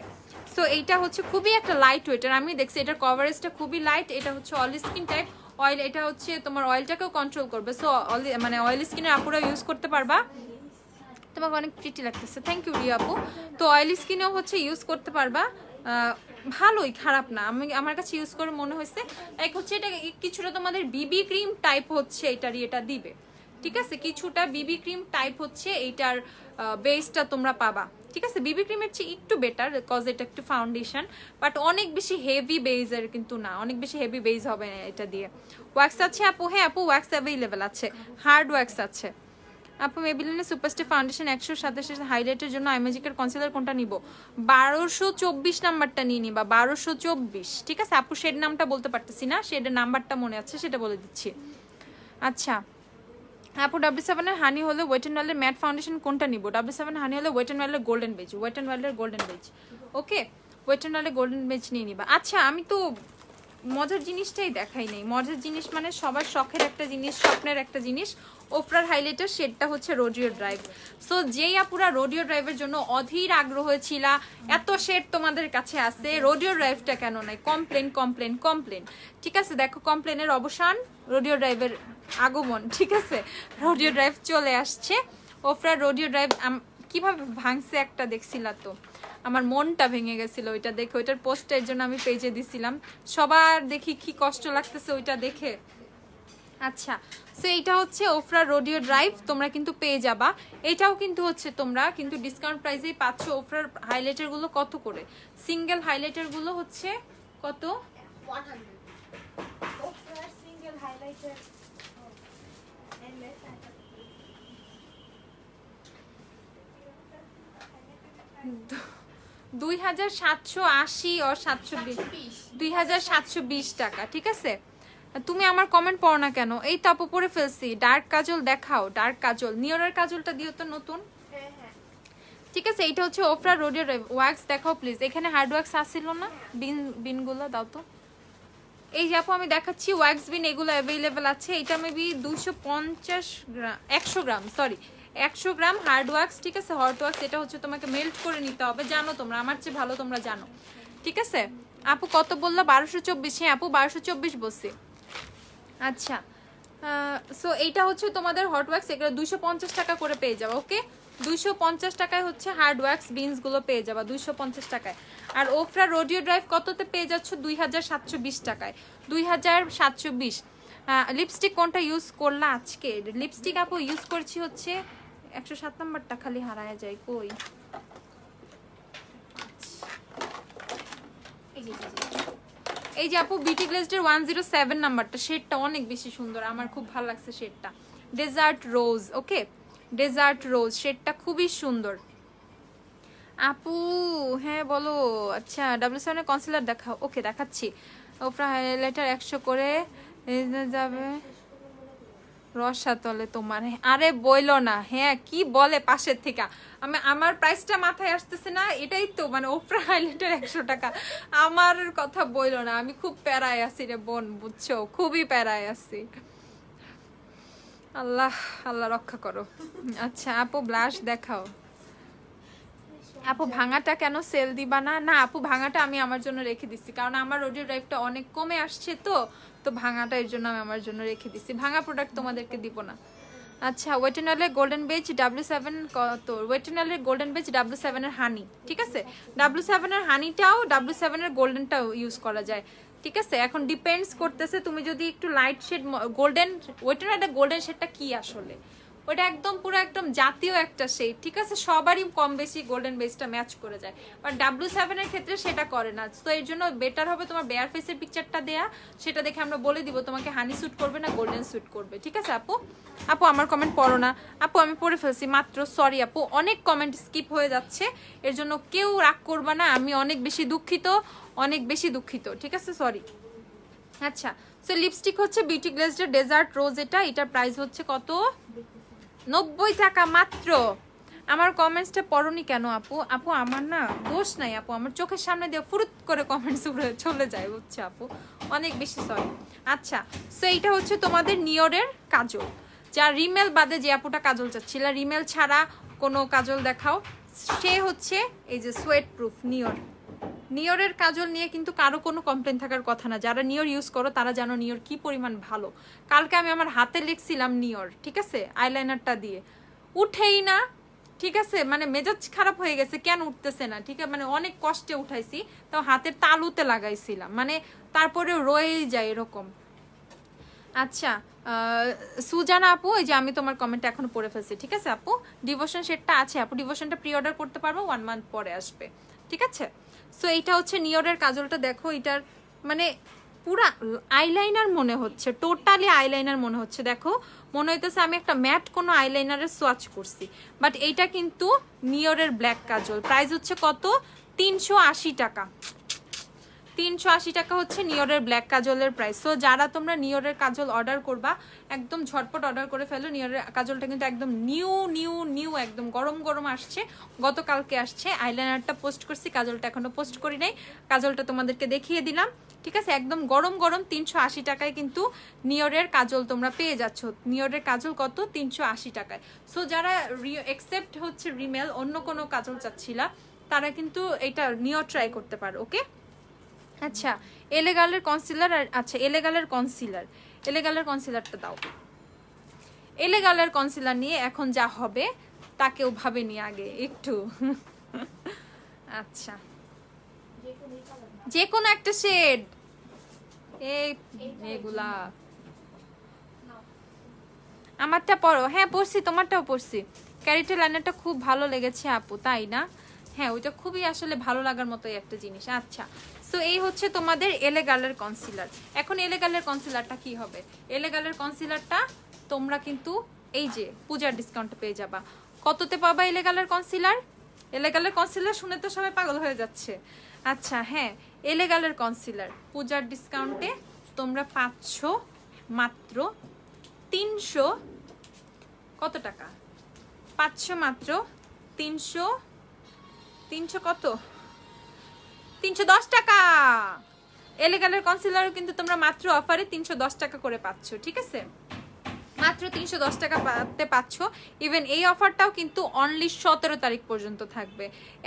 সো এইটা হচ্ছে খুবই একটা লাইট ওয়েট, আর আমি দেখছি এটার কভারেজটা খুবই লাইট। এটা হচ্ছে অয়েল স্কিন টাইপ অয়েল, এটা হচ্ছে তোমার অয়েলটাকেও কন্ট্রোল করবে, সো মানে অয়েল স্কিনের আপুরা ইউজ করতে পারবা। তোমাকে অনেক প্রিটি লাগতেছে, থ্যাংক ইউ রিয়া আপু। তো অয়েল স্কিনেও হচ্ছে ইউজ করতে পারবা, ভালোই, খারাপ না। আমার কাছে ইউজ করে মনে হয়েছে লাইক হচ্ছে এটা কিছুটা তোমাদের বিবি ক্রিম টাইপ হচ্ছে এটারই, এটা দিবে, ঠিক আছে? কিছুটা বিবি ক্রিম টাইপ হচ্ছে এইটার বেসটা তোমরা পাবা, ঠিক আছে? বিবি ক্রিমের চেয়ে একটু বেটার, কজ এটা একটু ফাউন্ডেশন, বাট অনেক বেশি হেভি বেজের কিন্তু না, অনেক বেশি হেভি বেজ হবে না এটা দিয়ে। ওয়াক্স আছে আপু, হ্যাঁ আপু ওয়াক্স অ্যাভেলেবেল আছে, হার্ড ওয়াক্স আছে আপু। মেবিলিনের সুপারস্টার ফাউন্ডেশন 127 হাইলাইটের জন্য আইম্যাজিকের কনসিলার কোনটা নিব? 1224 নাম্বারটা নিয়ে নিবা, 1224, ঠিক আছে আপু? শেড নামটা বলতে পারতেছি না, শেডের নাম্বারটা মনে আছে সেটা বলে দিচ্ছি। আচ্ছা আপু W7 এর হানি হলে ওয়েট অ্যান্ড ওয়েলের ম্যাট ফাউন্ডেশন কোনটা নিব? W7 হানি হলে ওয়েট অ্যান্ড ওয়েলের গোল্ডেন বেজ, ওয়েট অ্যান্ড ওয়েলের golden beige, okay? Wet and ওয়েলের গোল্ডেন বেজ নিয়ে নিবা। আচ্ছা আমি তো মজার জিনিসটাই দেখাই নেই, মজার জিনিস মানে সবার শখের একটা জিনিস, স্বপ্নের একটা জিনিস, ওফরার হাইলাইটার শেডটা হচ্ছে রোডিও ড্রাইভ। সো যেই আপুরা রোডিও ড্রাইভের জন্য অধীর আগ্রহ ছিল, এত শেড তোমাদের কাছে আছে, রোডিও ড্রাইভটা কেন নাই? কমপ্লেন কমপ্লেন কমপ্লেন, ঠিক আছে? দেখো কমপ্লেনের অবসান, রোডিও ড্রাইভের আগমন, ঠিক আছে? রোডিও ড্রাইভ চলে আসছে। ওফরার রোডিও ড্রাইভ কিভাবে ভাঙছে একটা দেখছিলা তো, আমার মনটা ভেঙে গেছিল ওইটা দেখে, ওইটার পোস্টের জন্য আমি পেজে দিছিলাম, সবার দেখি কি কষ্ট লাগতেছে ওইটা দেখে। আচ্ছা সো এইটা হচ্ছে ওফরা রোডিও ড্রাইভ, তোমরা কিন্তু পেয়ে যাবা। এটাও কিন্তু হচ্ছে তোমরা কিন্তু ডিসকাউন্ট প্রাইসেই পাচ্ছ। ওফরার হাইলাইটার গুলো কত করে? সিঙ্গেল হাইলাইটার গুলো হচ্ছে কত? 100 ওফরার সিঙ্গেল হাইলাইটার 2780 আর 720, 2720 টাকা, ঠিক আছে? তুমি আমার কমেন্ট পড়ো না কেন? এই তো আপু পরে ফেলছি। ডার্ক কাজল দেখাও, ডার্ক কাজল, নিয়রের কাজলটা দিও তো নতুন, ঠিক আছে? এইটা হচ্ছে ওফরা রোডিও ওয়াক্স দেখাও প্লিজ। এখানে হার্ড ওয়াক্স আসছিল না, বিনগুলো দাও তো। এই যে আপু আমি দেখাচ্ছি ওয়াক্স বিন, এগুলো অ্যাভেলেবেল আছে। এটা মেবি 250 গ্রাম, 100 গ্রাম, সরি 100 গ্রাম হার্ড ওয়াক্স, ঠিক আছে? হট ওয়াক্স এটা হচ্ছে তোমাকে মেল্ট করে নিতে হবে, জানো তোমরা, আমার চেয়ে ভালো তোমরা জানো, ঠিক আছে? আপু কত বললো? 1224। হ্যাঁ আপু 1224 বলছি। আচ্ছা সো এইটা হচ্ছে তোমাদের হট ওয়াক্স, এগুলো 250 টাকা করে পেয়ে যাবে। ওকে 250 টাকায় হচ্ছে হার্ড ওয়াক্স বিনসগুলো পেয়ে যাবা 250 টাকায়। আর ওফরা রোডিও ড্রাইভ কততে পেয়ে যাচ্ছ? 2720 টাকায়, 2720। লিপস্টিক কোনটা ইউজ করলা আজকে? লিপস্টিক আপু ইউজ করছি হচ্ছে 107 নাম্বারটা, খালি হারায় যায় কই। এই যে আপু বিউটি গ্লেজডের 107 নাম্বারটা, শেডটা অনেক বেশি সুন্দর, আমার খুব ভালো লাগছে শেডটা, ডেজার্ট রোজ। ওকে ডেজার্ট রোজ শেডটা খুবই সুন্দর। আপু হ্যাঁ বলো। আচ্ছা W7 এর কনসিলার দেখাও। ওকে দেখাচ্ছি। ওপরা হাইলাইটার 100 করে যাবে রসাতলে তোমার। আরে বইলো না, হ্যাঁ কি বলে পাশের থেকে, আমার প্রাইসটা মাথায় আসতেছে না, এটাই তো মানে ওপরা হাইলাইটার 100 টাকা। আমার কথা বইলো না, আমি খুব প্যারায় আছি রে বোন, বুঝছো, খুবই প্যারায় আছি। আল্লাহ আল্লাহ রক্ষা করো। আচ্ছা আপু ব্লাশ দেখাও। আপু ভাঙাটা কেন সেল দিবা না? না আপু ভাঙাটা আমি আমার জন্য রেখে দিচ্ছি, কারণ আমার রোডিও ড্রাইভটা অনেক কমে আসছে, তো ভাঙাটা এর জন্য আমি আমার জন্য রেখে দিচ্ছি, ভাঙা প্রোডাক্ট তোমাদেরকে দিব না। আচ্ছা ওয়েটেনালের গোল্ডেন বেজ W7 কত? ওয়েটেনালের গোল্ডেন বেজ W7 এর হানি, ঠিক আছে? W7 এর হানিটাও W7 এর গোল্ডেনটাও ইউজ করা যায়, ঠিক আছে? এখন ডিপেন্ডস করতেছে তুমি যদি একটু লাইট শেড গোল্ডেন, ওয়েটেনালের গোল্ডেন শেডটা কি আসলে, ওটা একদম পুরো একদম জাতীয় একটা শেড, ঠিক আছে? সবারই কম বেশি গোল্ডেন বেসটা ম্যাচ করে যায়, বাট W7 এর ক্ষেত্রে সেটা করে না। তো এর জন্য বেটার হবে তোমার বেয়ার ফেসের পিকচারটা দেয়া, সেটা দেখে আমরা বলে দিব তোমাকে হানি স্যুট করবে না গোল্ডেন স্যুট করবে, ঠিক আছে? আপু আপু আমার কমেন্ট পড়ো না আপু, আমি পড়ে ফেলছি মাত্র, সরি আপু, অনেক কমেন্ট স্কিপ হয়ে যাচ্ছে, এর জন্য কেউ রাগ করবা না, আমি অনেক বেশি দুঃখিত, অনেক বেশি দুঃখিত, ঠিক আছে? সরি। আচ্ছা সো লিপস্টিক হচ্ছে বিউটি গ্লেজডের ডেজার্ট রোজ, এটার প্রাইস হচ্ছে কত? 90 টাকা মাত্র। আমার কমেন্টসটা পড়োনি কেন আপু? আপু আমার না দোষ নাই আপু, আমার চোখের সামনে দিয়ে ফুরুত করে কমেন্টস উপরে চলে যায়, বুঝছো আপু, অনেক বেশি সরি। আচ্ছা সো এইটা হচ্ছে তোমাদের নিয়রের কাজল, যা রিমেল বাদে যে আপুটা কাজল চাচ্ছিল, রিমেল ছাড়া কোনো কাজল দেখাও, সে হচ্ছে এই যে সোয়েট প্রুফ নিয়র। নিয়রের কাজল নিয়ে কিন্তু কারো কোনো কমপ্লেন থাকার কথা না, যারা নিয়র ইউজ করো তারা জানো নিয়র কি পরিমাণ ভালো। কালকে আমি আমার হাতে লিখছিলাম নিয়র, ঠিক আছে, আইলাইনারটা দিয়ে, উঠেই না, ঠিক আছে? মানে মেজাজ খারাপ হয়ে গেছে, কেন উঠতেছে না, ঠিক আছে? মানে অনেক কষ্টে উঠাইছি, তো হাতের তালুতে লাগাইছিলাম, মানে তারপরেও রয়েই যায় এরকম। আচ্ছা সুজানা আপু, এই যে আমি তোমার কমেন্ট এখনো পড়ে ফেলছি, ঠিক আছে আপু? ডিভোশন সেটটা আছে আপু, ডিভোশনটা প্রি অর্ডার করতে পারবো, 1 মান্থ পরে আসবে, ঠিক আছে? সো এইটা হচ্ছে নিয়রের কাজলটা, দেখো এটার মানে পুরা আইলাইনার মনে হচ্ছে, টোটালি আইলাইনার মনে হচ্ছে, দেখো মনে হইতেছে আমি একটা ম্যাট কোনো আইলাইনারের সোয়াচ করছি, বাট এইটা কিন্তু নিয়রের ব্ল্যাক কাজল। প্রাইস হচ্ছে কত? 380 টাকা। 380 টাকা হচ্ছে নিয়রের ব্ল্যাক কাজলের প্রাইস। সো যারা তোমরা নিয়রের কাজল অর্ডার করবা একদম ঝটপট অর্ডার করে ফেলো। নিয়রের কাজলটা কিন্তু একদম নিউ একদম গরম গরম আসছে, গতকালকে আসছে। আইলাইনারটা পোস্ট করছি, কাজলটা এখনো পোস্ট করি নাই, কাজলটা তোমাদেরকে দেখিয়ে দিলাম, ঠিক আছে? একদম গরম গরম 380 টাকায় কিন্তু নিয়রের কাজল তোমরা পেয়ে যাচ্ছ। নিয়রের কাজল কত? 380 টাকায়। সো যারা এক্সেপ্ট হচ্ছে রিমেল, অন্য কোনো কাজল চাচ্ছিলা, তারা কিন্তু এটা নিয়র ট্রাই করতে পারো। ওকে আচ্ছা এলেগালের কনসিলার, আচ্ছা এলেগালের কনসিলারটা দাও। এলেগালের কনসিলার নিয়ে এখন যা হবে তাকেও ভাবেনি আগে একটু। আচ্ছা যে কোনো একটা শেড, এগুলা আমারটা পড়ো। হ্যাঁ পড়ছি, তোমারটাও পড়ছি। ক্যারেক্টার লাইনারটা খুব ভালো লেগেছে আপু, তাই না? হ্যাঁ ওইটা খুবই আসলে ভালো লাগার মতোই একটা জিনিস। আচ্ছা সো এই হচ্ছে তোমাদের এলেগালের কনসিলার। এখন এলেগালের কনসিলারটা কি হবে? এলেগালের কনসিলারটা তোমরা কিন্তু এই যে পূজার ডিসকাউন্টে পেয়ে যাবা। কততে পাবা এলেগালের কনসিলার? এলেগালের কনসিলার শুনে তো সবাই পাগল হয়ে যাচ্ছে। আচ্ছা হ্যাঁ এলেগালের কনসিলার পূজার ডিসকাউন্টে তোমরা পাচ্ছ মাত্র 300 কত টাকা? পাচ্ছ মাত্র 300 কত? 310 টাকা। এলেগালের কনসিলারও কিন্তু তোমরা মাত্র অফারে 310 টাকা করে পাচ্ছ, ঠিক আছে? মাত্র 310 টাকা পাতে পাচ্ছ। ইভেন এই অফারটাও কিন্তু অনলি 17 তারিখ পর্যন্ত থাকবে।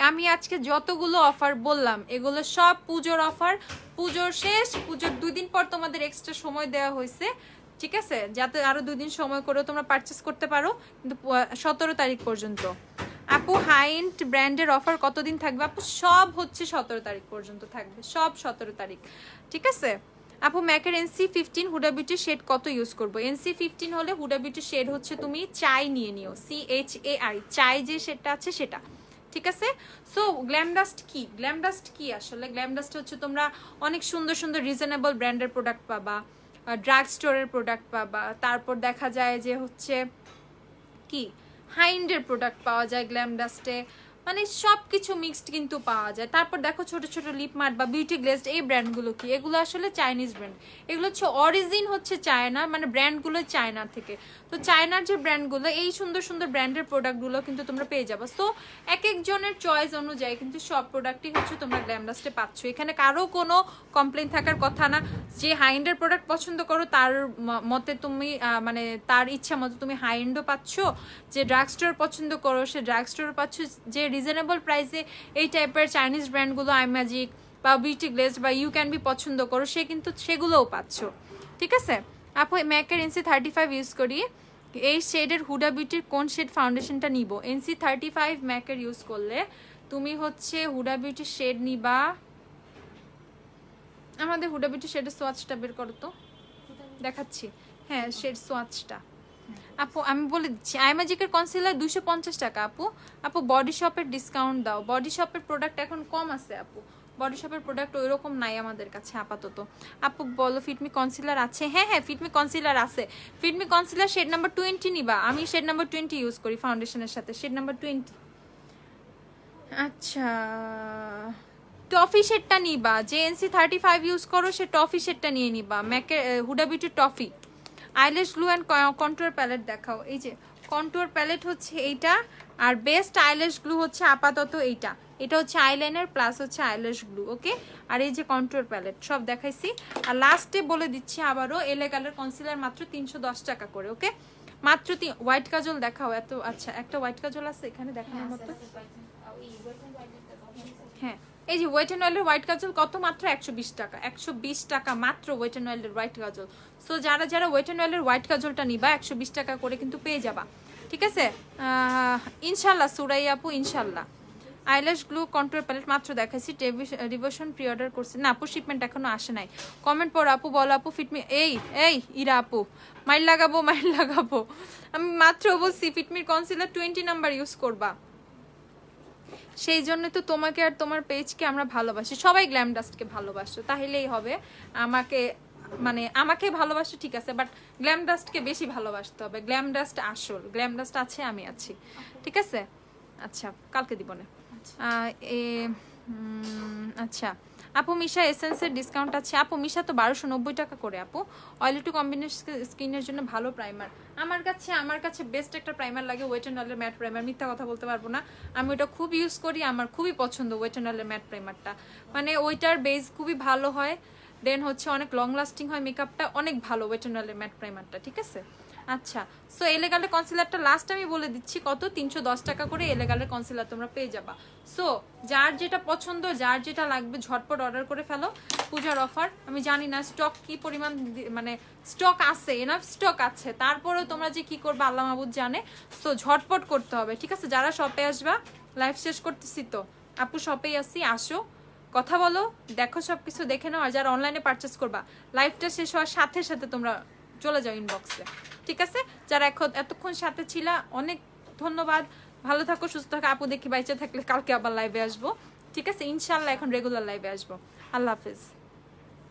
আমি আজকে যতগুলো অফার বললাম এগুলো সব পুজোর অফার, পুজোর শেষ, পুজোর 2 দিন পর তোমাদের এক্সট্রা সময় দেওয়া হয়েছে, ঠিক আছে, যাতে আরো 2 দিন সময় করে তোমরা পারচেস করতে পারো, কিন্তু 17 তারিখ পর্যন্ত। আপু হাই এন্ড ব্র্যান্ডের অফার কতদিন থাকবে আপু? সব হচ্ছে 17 তারিখ পর্যন্ত থাকবে, সব 17 তারিখ, ঠিক আছে। আপু ম্যাকের NC15 হুডা বিউটির শেড কত ইউজ করবো? NC15 হলে হুডা বিউটির শেড হচ্ছে তুমি চাই নিয়ে নিও, CHAI, চাই যে শেডটা আছে সেটা, ঠিক আছে। সো গ্ল্যাম ডাস্ট কি, গ্ল্যাম ডাস্ট কি আসলে? গ্ল্যাম ডাস্ট হচ্ছে তোমরা অনেক সুন্দর সুন্দর রিজনেবল ব্র্যান্ডের প্রোডাক্ট পাবা, ড্রাগ স্টোরের প্রোডাক্ট পাবা, তারপর দেখা যায় যে হচ্ছে কি হাইন্ডের প্রোডাক্ট পাওয়া যায় গ্ল্যাম ডাস্টে, মানে সব কিছু মিক্সড কিন্তু পাওয়া যায়। তারপর দেখো ছোট ছোট লিপ মার্ট বা বিউটি গ্লেজড, এই ব্র্যান্ডগুলো কি, এগুলো আসলে চাইনিজ ব্র্যান্ড, এগুলো হচ্ছে অরিজিন হচ্ছে চায়না, মানে ব্র্যান্ডগুলো চায়না থেকে। তো চায়নার যে ব্র্যান্ডগুলো, এই সুন্দর সুন্দর ব্র্যান্ডের প্রোডাক্টগুলো কিন্তু তোমরা পেয়ে যাবে। সো এক একজনের চয়েস অনুযায়ী কিন্তু সব প্রোডাক্টই হচ্ছে তোমরা গ্ল্যাম ডাস্টে পাচ্ছ। এখানে কারো কোনো কমপ্লেন থাকার কথা না। যে হাইন্ডের প্রোডাক্ট পছন্দ করো তার মতে তুমি মানে তার ইচ্ছা মতো তুমি হাইন্ডও পাচ্ছ, যে ড্রাগ স্টোর পছন্দ করো সে ড্রাগ স্টোর পাচ্ছ, যে রিজনেবল প্রাইসে এই টাইপের চাইনিজ ব্র্যান্ডগুলো আইম্যাজিক বা বিউটি গ্লেজ বা ইউ ক্যান বি পছন্দ করো, সে কিন্তু সেগুলোও পাচ্ছ, ঠিক আছে। আপু ম্যাকের NC35 ইউজ করি, এই শেডের হুডা বিউটির কোন শেড ফাউন্ডেশনটা নিব? NC35 ম্যাকের ইউজ করলে তুমি হচ্ছে হুডা বিউটির শেড নিবা, আমাদের হুডা বিউটির শেডের সোয়াচটা বের করো তো, দেখাচ্ছি, হ্যাঁ শেড সোয়াচটা। আপু আমি বলে দিচ্ছি, আইম্যাজিকের কনসিলার 250 টাকা আপু। আপু বডি শপের ডিসকাউন্ট দাও, বডি শপের প্রোডাক্ট এখন কম আছে আপু, বডি শপের প্রোডাক্ট ওইরকম নাই আমাদের কাছে আপাতত। আপু বলো ফিটমি কনসিলার আছে? হ্যাঁ হ্যাঁ ফিটমি কনসিলার আছে, ফিটমি কনসিলার শেড নাম্বার 20 নিবা, আমি শেড নাম্বার 20 ইউজ করি ফাউন্ডেশনের সাথে, শেড নাম্বার 20। আচ্ছা টফি শেডটা নিবা, যে NC35 ইউজ করো সে টফি শেডটা নিয়ে নিবা, ম্যাকের Huda beauty toffee. Eyelash glue and contour palette দেখাও, এই যে কন্টুয়ার প্যালেট হচ্ছে এইটা, আর বেস্ট আইল্যাশ গ্লু হচ্ছে আপাতত এইটা, এটা হচ্ছে আইলাইনার প্লাস হচ্ছে আইল্যাশ গ্লু, ওকে। আর এই যে কন্টুয়ার প্যালেট সব দেখাইছি। আর লাস্টে বলে দিচ্ছি আবারও, এলে কালার কনসিলার মাত্র 310 টাকা করে, ওকে। মাত্র হোয়াইট কাজল দেখাও, এত আচ্ছা একটা হোয়াইট কাজল আছে এখানে দেখানোর মতো, হ্যাঁ এই যে ওয়েট অ্যান্ড অয়েলের হোয়াইট কাজল কত? মাত্র 120 টাকা, 120 টাকা মাত্র ওয়েট অ্যান্ড অয়েলের হোয়াইট কাজল। সো যারা যারা ওয়েট অ্যান্ড অয়েলের হোয়াইট কাজলটা নিবা 120 টাকা করে কিন্তু পেয়ে যাবা, ঠিক আছে ইনশাল্লাহ সুরাই আপু ইনশাল্লাহ। আইল্যাশ গ্লু কন্ট্রোল প্যালেট মাত্র দেখাইছি, ডিভোশন প্রি অর্ডার করছি না আপু, শিপমেন্ট এখনো আসে নাই। কমেন্ট পড়ো আপু, বলো আপু ফিটমি, এই এই ইরা আপু মাইল লাগাবো মাইল লাগাবো, আমি মাত্র বলছি ফিটমির কনসিলার 20 নাম্বার ইউজ করবা, সেই জন্য তো তোমাকে আর তোমার পেজকে আমরা ভালোবাসি, সবাই গ্ল্যাম ডাস্টকে ভালোবাসো, তাহলেই হবে। আমাকে মানে আমাকে ভালোবাসো ঠিক আছে, বাট গ্ল্যাম ডাস্টকে বেশি ভালোবাসতে হবে, গ্ল্যাম ডাস্ট আসল, গ্ল্যাম ডাস্ট আছে আমি আছি, ঠিক আছে। আচ্ছা কালকে দিব না। আচ্ছা আপু মিশা এসেন্সের ডিসকাউন্ট আছে? আপু মিশা তো 1290 টাকা করে আপু, অয়েলি টু কম্বিনেশন স্কিনের জন্য ভালো প্রাইমার। আমার কাছে বেস্ট একটা প্রাইমার লাগে ওয়েট অ্যান্ড অয়েলের ম্যাট প্রাইমার, মিথ্যা কথা বলতে পারবো না, আমি ওটা খুব ইউজ করি, আমার খুবই পছন্দ ওয়েট অ্যান্ড অয়েলের ম্যাট প্রাইমারটা, মানে ওইটার বেস খুবই ভালো হয়, দেন হচ্ছে অনেক লং লাস্টিং হয়, মেকআপটা অনেক ভালো ওয়েট অ্যান্ড অয়েলের ম্যাট প্রাইমারটা, ঠিক আছে। আচ্ছা সো এলেগালের কনসিলারটা লাস্ট আমি বলে দিচ্ছি কত, 310 টাকা করে এলেগালের কনসিলার তোমরা পেয়ে যাবা। সো যার যেটা পছন্দ, যার যেটা লাগবে ঝটপট অর্ডার করে ফেলো, পূজার অফার। আমি জানি না স্টক কি পরিমাণ, মানে স্টক আছে, এনাফ স্টক আছে, তারপরেও তোমরা যে কি করবে আল্লাহ মাহবুব জানে। সো ঝটপট করতে হবে, ঠিক আছে। যারা শপে আসবা, লাইভ শেষ করতেছি তো আপু, শপেই আসি, আসো কথা বলো, দেখো সবকিছু দেখে নাও। আর যারা অনলাইনে পারচেস করবা, লাইভটা শেষ হওয়ার সাথে সাথে তোমরা চলে যাও ইনবক্সে, ঠিক আছে। যারা এতক্ষণ সাথে ছিলা অনেক ধন্যবাদ, ভালো থাকো সুস্থ থাকো আপু, দেখি বাইচে থাকলে কালকে আবার লাইভে আসবো, ঠিক আছে ইনশাল্লাহ, এখন রেগুলার লাইভে আসবো। আল্লাহ হাফেজ।